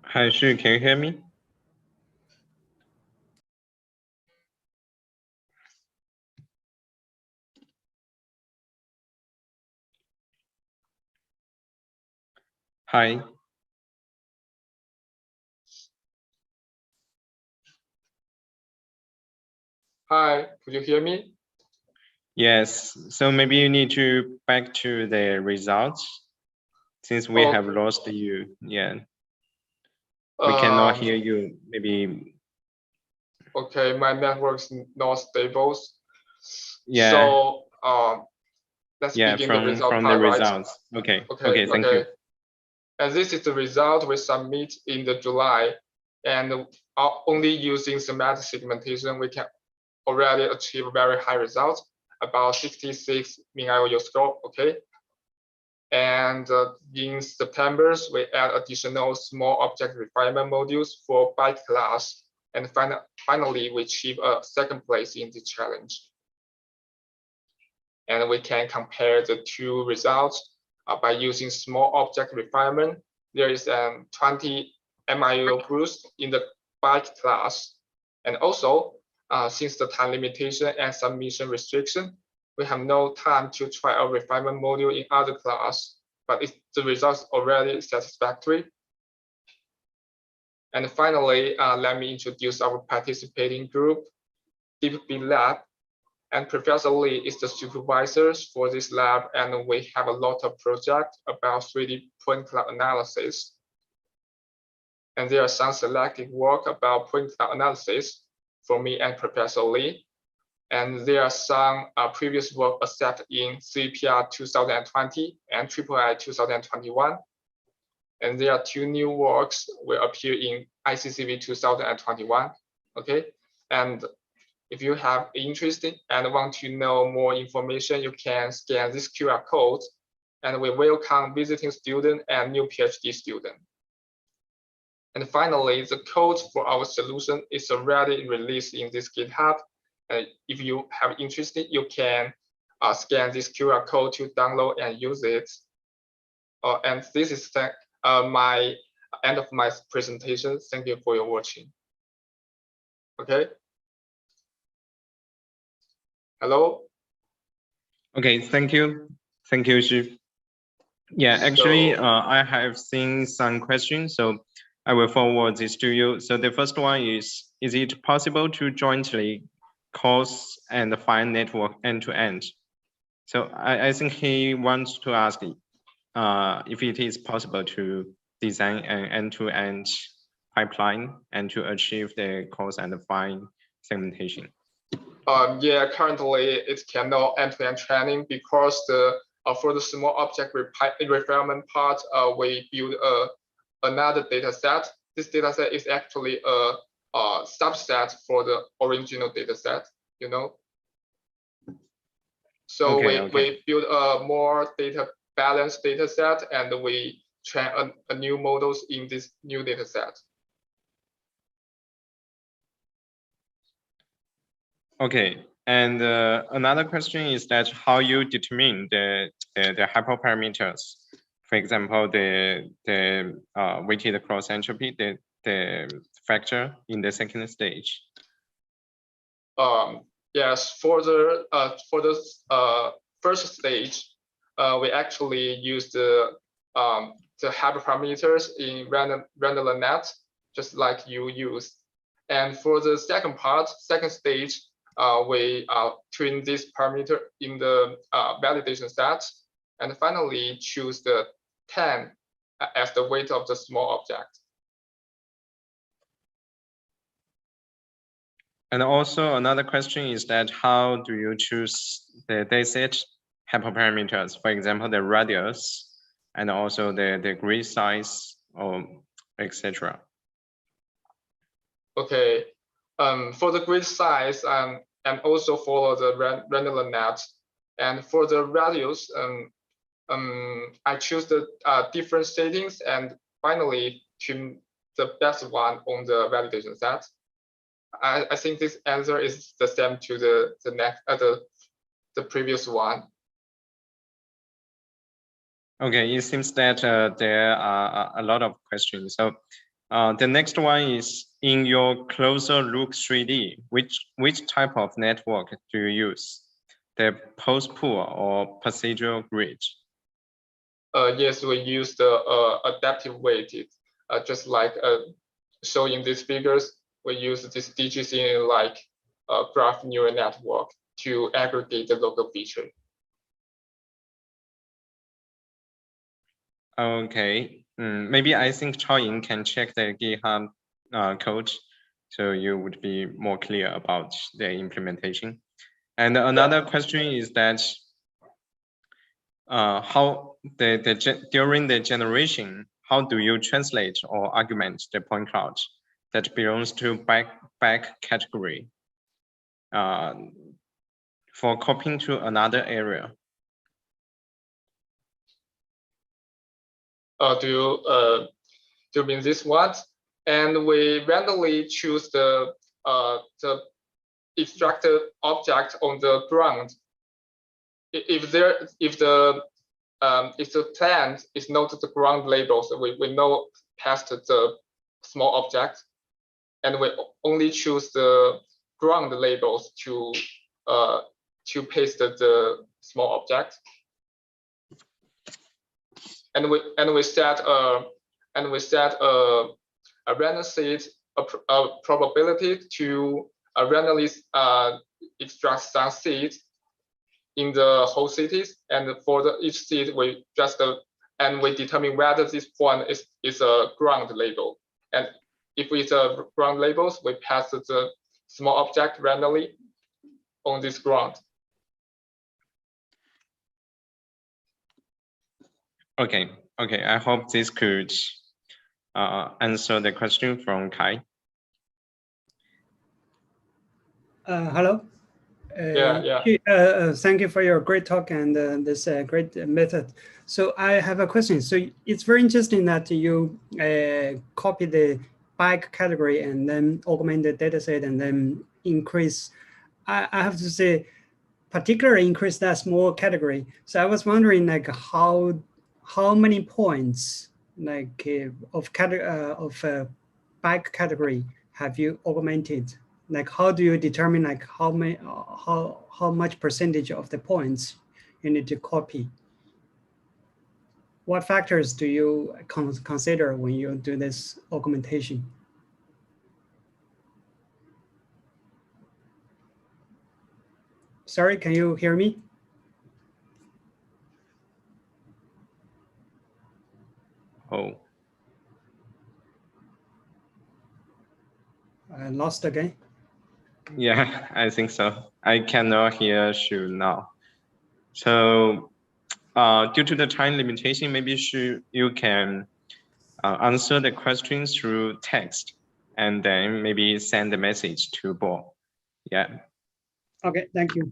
Hi, Xu, can you hear me? Hi. Hi, could you hear me? Yes, so maybe you need to back to the results since we have lost you. Yeah. We cannot hear you. Maybe. Okay, my network's not stable. Yeah. So let's begin the result from part, the right? results. Okay. Okay. Thank you. And this is the result we submit in the July, and only using semantic segmentation, we can already achieve very high results, about 66 mean IOU score. Okay. And in September, we add additional small object refinement modules for byte class. And finally, we achieve a second place in this challenge. And we can compare the two results by using small object refinement. There is 20 MIO boost in the byte class. And also, since the time limitation and submission restriction, we have no time to try a refinement module in other class, but the results already satisfactory. And finally, let me introduce our participating group, DeepB Lab, and Professor Lee is the supervisor for this lab, and we have a lot of projects about 3D point cloud analysis. And there are some selected work about point cloud analysis for me and Professor Lee. And there are some previous work accepted in CPR 2020 and III 2021. And there are 2 new works will appear in ICCV 2021. Okay, and if you have interest and want to know more information, you can scan this QR code, and we welcome visiting student and new PhD student. And finally, the code for our solution is already released in this GitHub. If you have interest, you can scan this QR code to download and use it. And this is my end of my presentation. Thank you for your watching. Okay. Hello. Okay, thank you. Thank you, Xu. Yeah, actually, I have seen some questions, so I will forward this to you. So the first one is it possible to jointly cause and find network end-to-end? So I think he wants to ask if it is possible to design an end-to-end pipeline and to achieve the cause and find segmentation. Yeah, currently it cannot end-to-end training because for the small object refinement part, we build another data set. This data set is actually a subset for the original data set, you know. So we build a more balanced data set, and we train a new models in this new data set. Okay, and another question is that how you determine the hyperparameters. For example, the weighted cross entropy, the factor in the second stage. Yes, for the first stage, we actually use the hyperparameters in random net, just like you used. And for the second stage, we train this parameter in the validation set, and finally choose the 10 as the weight of the small object. And also another question is that how do you choose the dataset hyperparameters, for example, the radius and also the grid size or etc. Okay, for the grid size and also follow the random net, and for the radius, I choose the different settings and finally tune the best one on the validation set. I think this answer is the same to the previous one. Okay, it seems that there are a lot of questions. So the next one is, in your closer look 3D, which type of network do you use? The post-pool or procedural grid? Yes, we use the adaptive weighted, just like showing these figures. We use this DGC like graph neural network to aggregate the local feature. Okay, maybe I think Chaoying can check the GitHub code. so you would be more clear about the implementation. And another question is that how during the generation, how do you translate or augment the point cloud that belongs to back category for copying to another area? Do you mean this one? And we randomly choose the extracted object on the ground. If the plant is not the ground label, so we know past the small object, and we only choose the ground labels to paste the small object. And we set a random seed a probability to randomly extract some seeds in the whole cities, and for each seed we just and we determine whether this point is a ground label, and if it's a ground labels, we pass the small object randomly on this ground. Okay, I hope this could answer the question from Kai. Hello. Yeah. Thank you for your great talk and this great method. So I have a question. So it's very interesting that you copy the bike category and then augment the data set and then increase. I have to say, particularly increase that small category. So I was wondering, like, how many points, like of bike category have you augmented? Like, how do you determine like how much percentage of the points you need to copy? What factors do you consider when you do this augmentation? Sorry, can you hear me? Oh. I lost again. Yeah, I think so. I cannot hear you now. So due to the time limitation, maybe you can answer the questions through text and then maybe send the message to Bo. Yeah. Okay, thank you.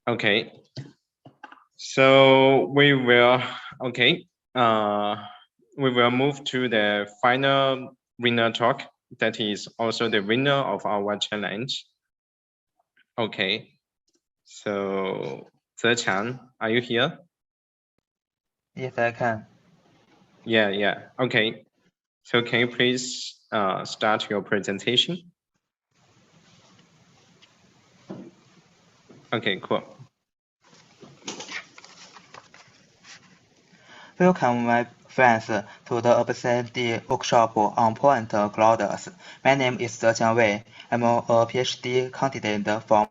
Okay. So we will move to the final winner talk. That is also the winner of our challenge. Okay, so Zeqiang, are you here? Yes, I can. Yeah. Okay, so can you please start your presentation? Okay, cool. Welcome, my friends, to the ABCD workshop on point clouds. My name is Zeqiang Wei. I'm a PhD candidate from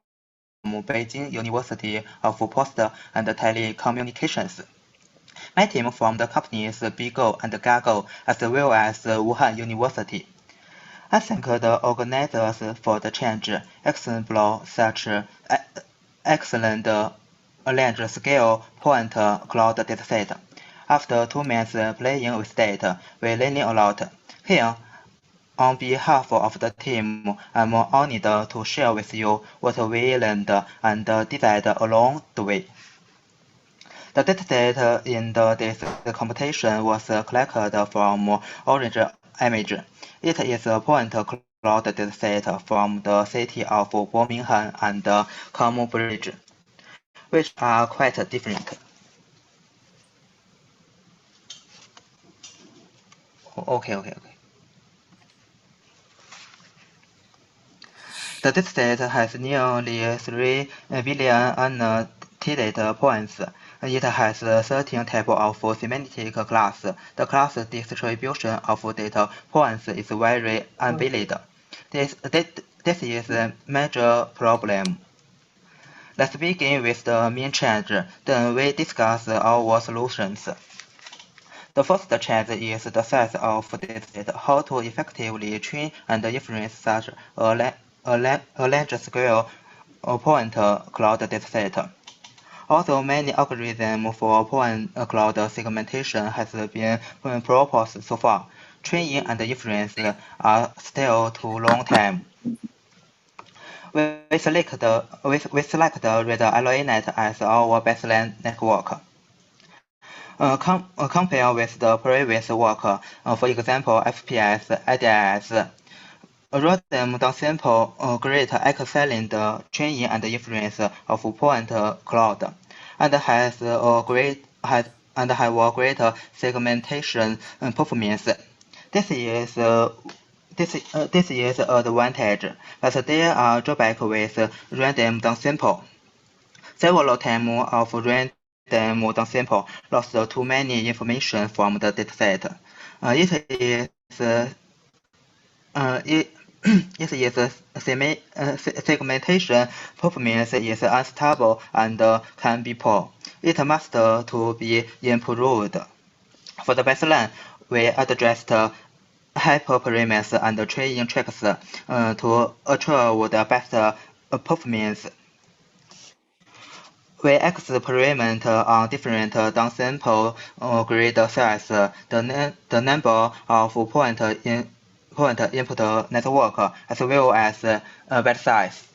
Beijing University of Post and Telecommunications. My team from the companies BeeGo and Gago, as well as Wuhan University. I thank the organizers for the change, explore such excellent large-scale point cloud dataset. After 2 months playing with it, we learned a lot. Here, on behalf of the team, I'm honored to share with you what we learned and desired along the way. The dataset in this competition was collected from Orange Image. It is a point cloud dataset from the city of Birmingham and Cambridge, which are quite different. Okay. The dataset has nearly 3 billion annotated points. It has 13 types of semantic class. The class distribution of data points is very unvalid. This is a major problem. Let's begin with the main change, then we discuss our solutions. The first challenge is the size of dataset, how to effectively train and inference such a large-scale point cloud dataset. Although many algorithms for point cloud segmentation has been proposed so far, training and inference are still too long time. We select the Red AlloyNet as our baseline network. Compare with the previous work, for example, FPS, IDS, random downsample great excellent training and inference of point cloud, and have a great segmentation performance. This is advantage, but there are drawbacks with random downsample. Several times of random downsample lost too many information from the dataset. Segmentation performance is unstable and can be poor. It must to be improved. For the baseline, we addressed hyperparameters and training tricks to achieve the best performance. We experiment on different downsample grid size, the number of point input network, as well as bit size.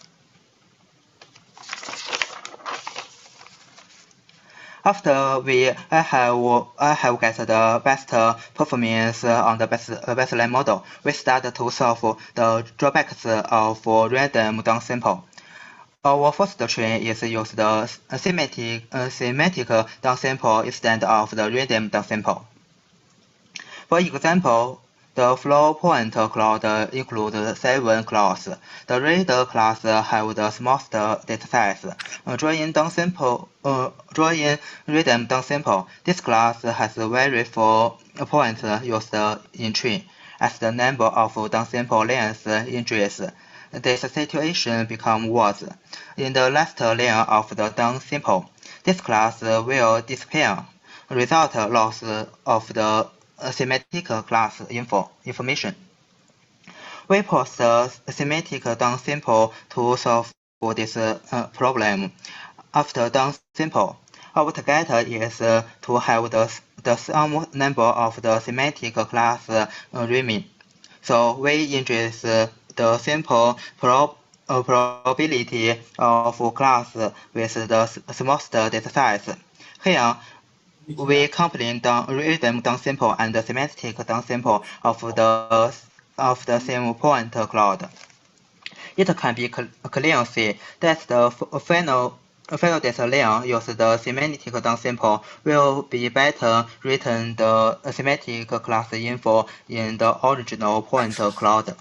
After I have get the best performance on the baseline model, we start to solve the drawbacks of random downsample. Our first train is use the semantic downsample instead of the random downsample. For example, the flow point cloud includes 7 class. The read class have the smallest data size. Drawing random downsample, this class has very few points used in train. As the number of downsample lengths increases, this situation becomes worse. In the last layer of the downsample, this class will disappear, result loss of the semantic class information. We post the semantic downsample to solve this problem. After downsample, our target is to have the sum number of the semantic class remain. So we increase the sample probability of class with the smallest data size. Here, we combine random downsample and the semantic downsample of the same point cloud. It can be clearly see that the final data layer uses the semantic downsample will be better return the semantic class info in the original point cloud.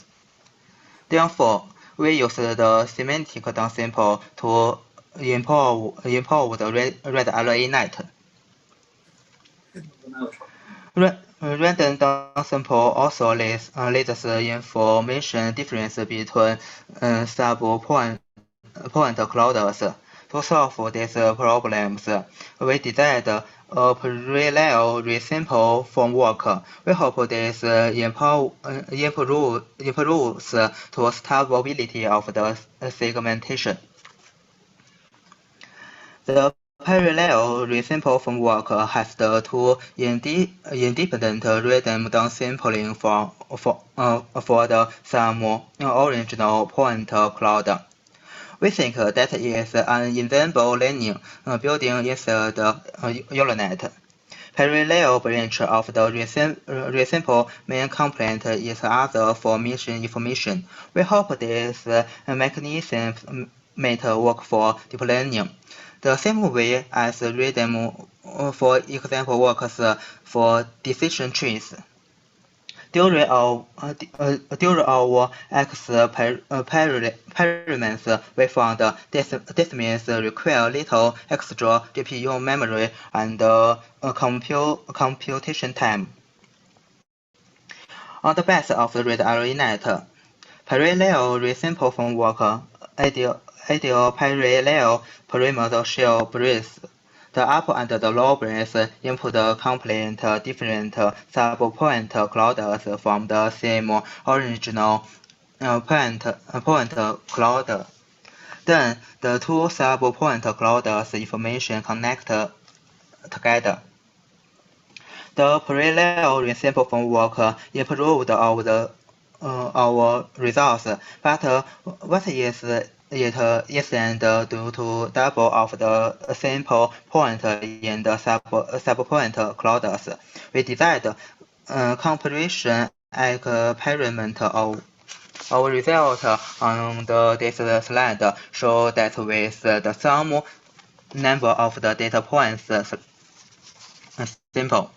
Therefore, we use the semantic downsample to improve the Red AlloyNet. Random downsample also leads information difference between sub-point clouds. To solve these problems, we designed a parallel resample framework. We hope this improves the stability of the segmentation. The parallel resample framework has the two independent random downsampling for the sum original point cloud. We think that is an ensemble learning building inside Euronet. Parallel branch of the resample main component is other formation information. We hope this mechanism may work for deep learning. The same way as random, for example, works for decision trees. During our experiments, we found this means require little extra GPU memory and computation time. On the basis of the Red AlloyNet, parallel resample framework, ideal parallel parameter share breadth. The upper and the lower brains input complete different sub-point clouds from the same original point cloud. Then the two sub-point clouds information connect together. The parallel resample framework improved our results, but what is it isn't due to double of the sample point in the sub-point clouds. We designed comparison experiment of our result on this slide show that with the sum number of the data points sample,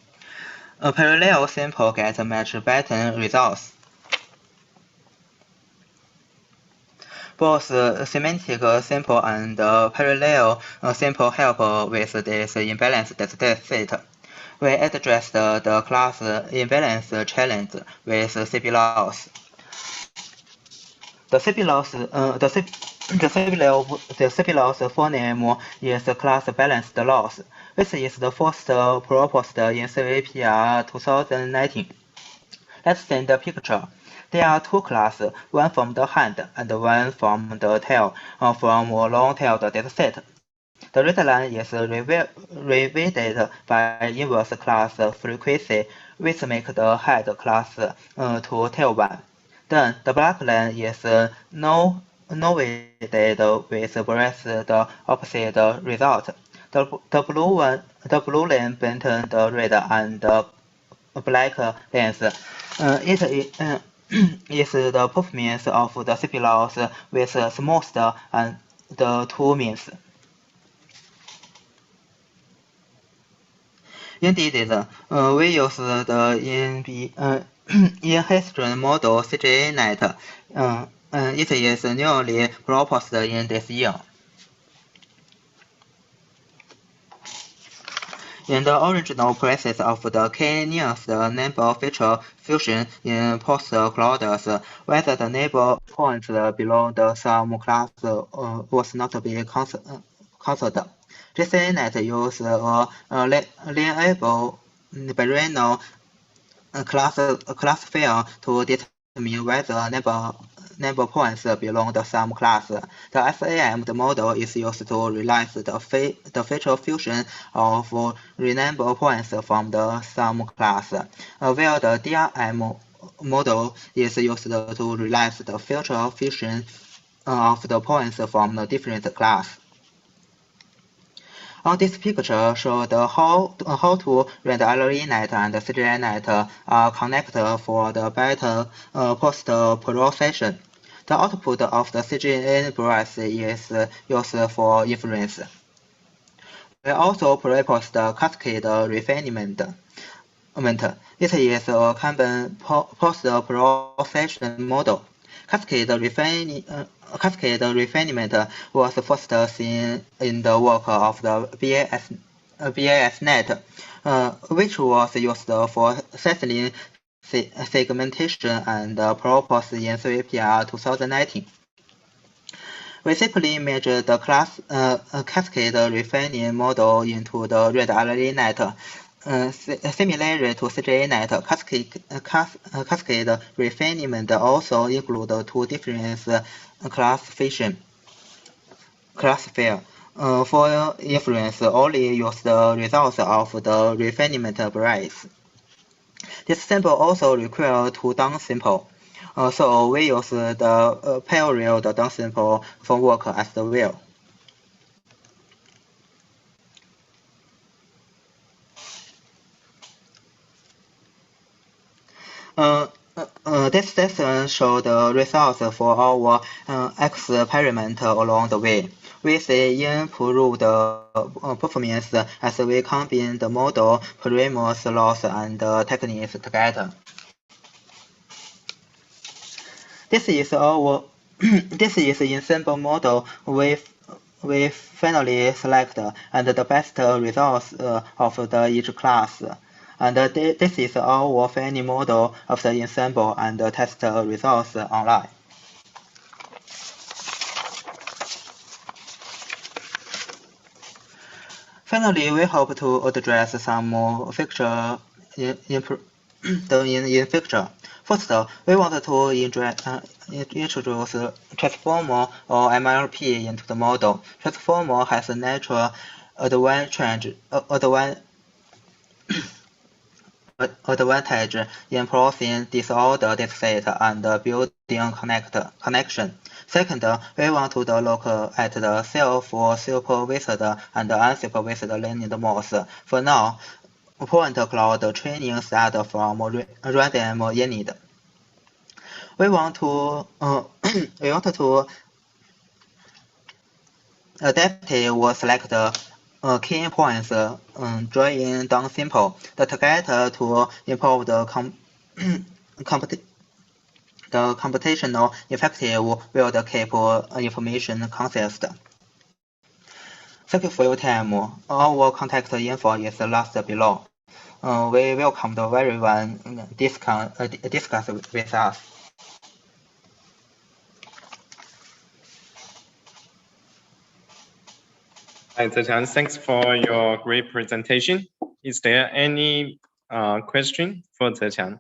a parallel sample gets much better results. Both semantic sample and parallel sample help with this imbalance data set. We addressed the class imbalance challenge with CP loss. The CP loss phoneme is class balanced loss. This is the first proposed in CVPR 2019. Let's see the picture. There are two classes, one from the hand and one from the tail, from a long-tailed dataset. The red line is reweighted by inverse class frequency, which makes the head class to tail one. Then the black line is no-weighted with breadth the opposite result. The blue line between the red and the black lines. Is the performance of the CP loss with smooth and the two means. Indeed, we use the in-history model CGANet. It is newly proposed in this year. In the original process of the k-nearest neighbor feature fusion in post-clouds, whether the neighbor points below the sum class was not be considered. GCNet uses a reliable binomial classifier to determine whether neighbor points belong the sum class. The SAM model is used to realize the feature fusion of renumber points from the sum class, while the DRM model is used to realize the feature fusion of the points from the different class. On this picture shows how to render LRENet and CGANet are connected for the better post-processing. The output of the CGAN breadth is used for inference. We also proposed the cascade refinement. It is a common post-processing model. Cascade refinement was first seen in the work of the BASNet, which was used for settling segmentation and proposed in CVPR 2019. We simply measure the cascade refining model into the red LRENet. Similar to CGANet, cascade refinement also includes two different classifier. For inference, only use the results of the refinement breadth. This sample also requires two downsample, so we use the parallel downsample framework as well. This section shows the results for our experiment along the way. We see improved performance as we combine the model, parameters, loss, and techniques together. This is our ensemble model we finally select and the best results of each class. And this is our final model of the ensemble and test results online. Finally, we hope to address some more feature in feature. First, we want to introduce transformer or MLP into the model. Transformer has a natural advantage in processing disorder dataset and building connection. Second, we want to look at the self-supervised and unsupervised learning modes. For now, point cloud training starts from random init. We want to adaptive or select key points, drawing down simple. The target to improve the computational effective will keep information consist. Thank you for your time. Our contact info is listed below. We welcome everyone discuss with us. Hi, Zheqiang. Thanks for your great presentation. Is there any question for Zheqiang?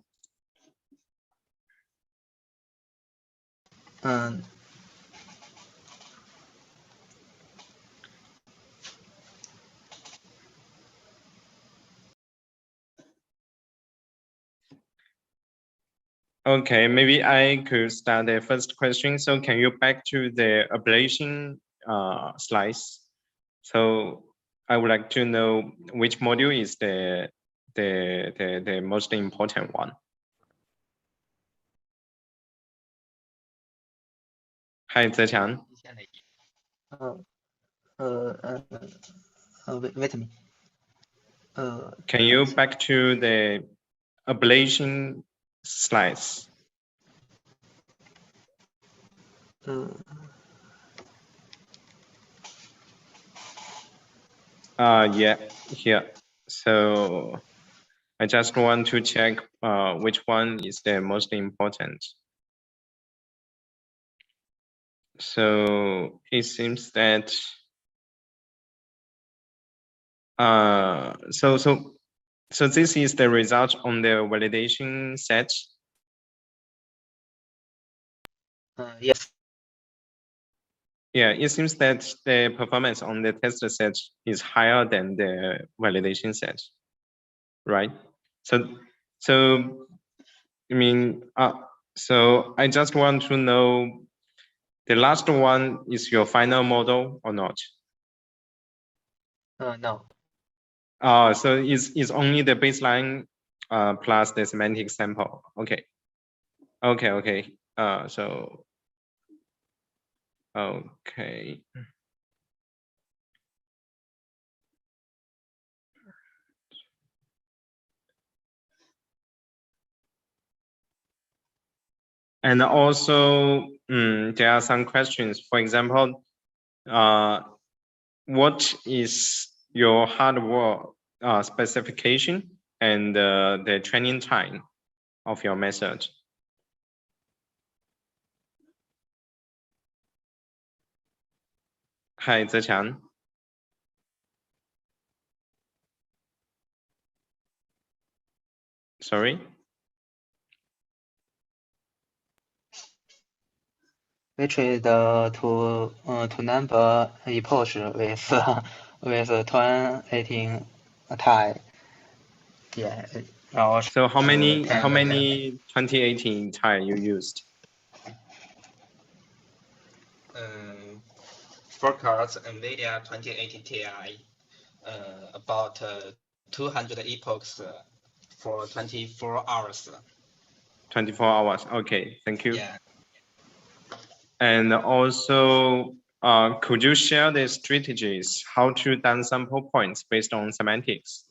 Okay, maybe I could start the first question. So can you back to the ablation slides? So I would like to know which module is the most important one. Hi, Zheqiang. Wait a minute. Can you back to the ablation slides? Yeah, here. So I just want to check which one is the most important. So it seems that so this is the result on the validation set. Yes. Yeah, it seems that the performance on the test set is higher than the validation set, right? So I mean, so I just want to know, the last one is your final model or not? No. So it's only the baseline plus the semantic sample. Okay. So okay. And also, there are some questions. For example, what is your hardware specification and the training time of your method? Hi, Zheqiang. Sorry? We trade to number epoch with 2018 tie. Yeah. So how many 2018 tie you used? 4 cards NVIDIA 2080 Ti, about 200 epochs for 24 hours. 24 hours. Okay, thank you. Yeah. And also, could you share the strategies how to downsample points based on semantics?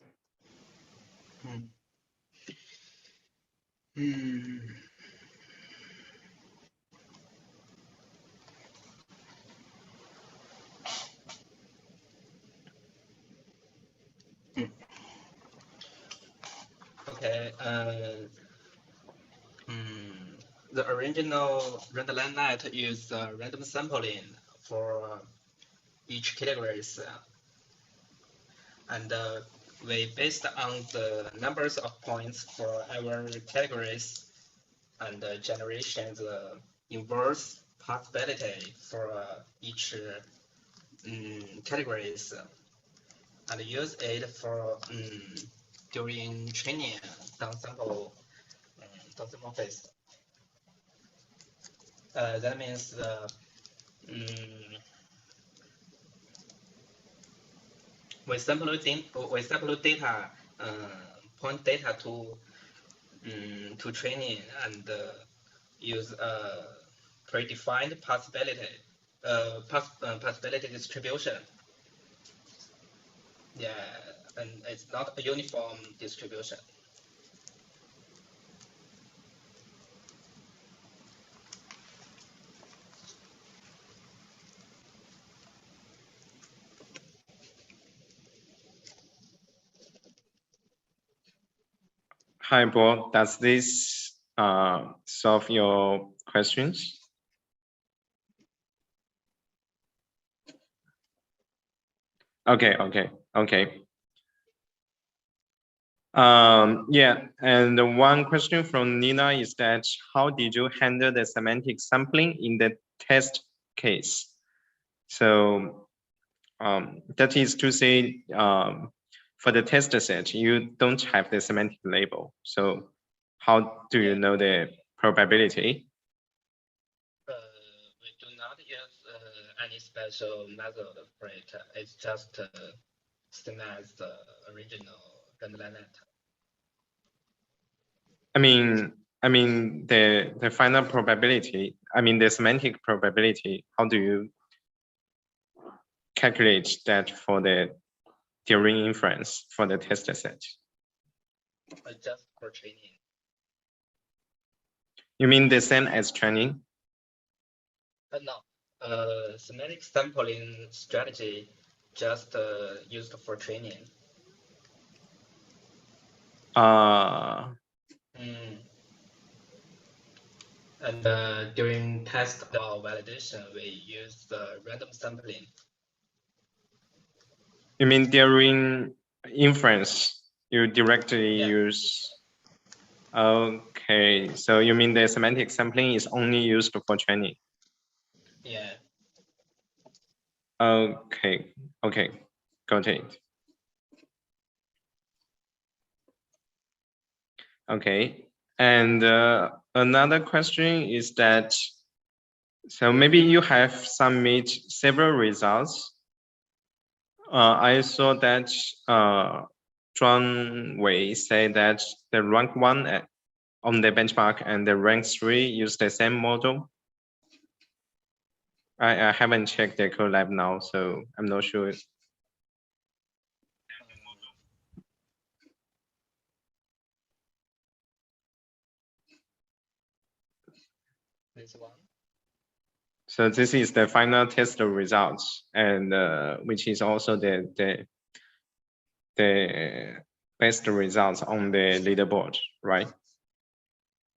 Okay. The original RandLineNet used random sampling for each categories. and we based on the numbers of points for our categories and generation the inverse possibility for each categories and use it for during training downsample phase. That means we sample data, point data to training and use predefined possibility distribution. Yeah, and it's not a uniform distribution. Hi, Bo. Does this solve your questions? Okay. Yeah, and the one question from Nina is that how did you handle the semantic sampling in the test case? So that is to say, for the test set, you don't have the semantic label. So how do you know the probability? We do not use any special method for it. It's just same as the original GandLinet. I mean the final probability. I mean the semantic probability. How do you calculate that for the during inference for the test set? Just for training. You mean the same as training? No, semantic sampling strategy just used for training. And during test or validation, we use the random sampling. You mean during inference, you directly use? Okay, so you mean the semantic sampling is only used for training? Yeah. Okay, got it. Okay, and another question is that, so maybe you have submit several results. I saw that Zhuang Wei said that the rank 1 on the benchmark and the rank 3 use the same model. I haven't checked the Colab now, so I'm not sure. This one. So this is the final test results, and which is also the best results on the leaderboard, right?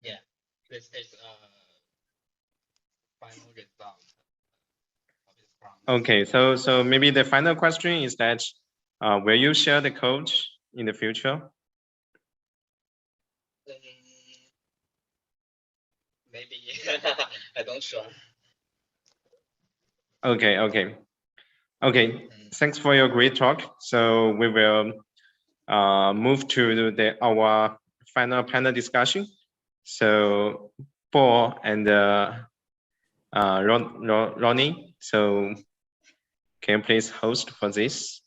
Yeah, this is final result. Okay, so maybe the final question is that will you share the code in the future? Maybe. I don't sure. Okay. Thanks for your great talk. So we will move to our final panel discussion. So Paul and Ronnie, so can you please host for this?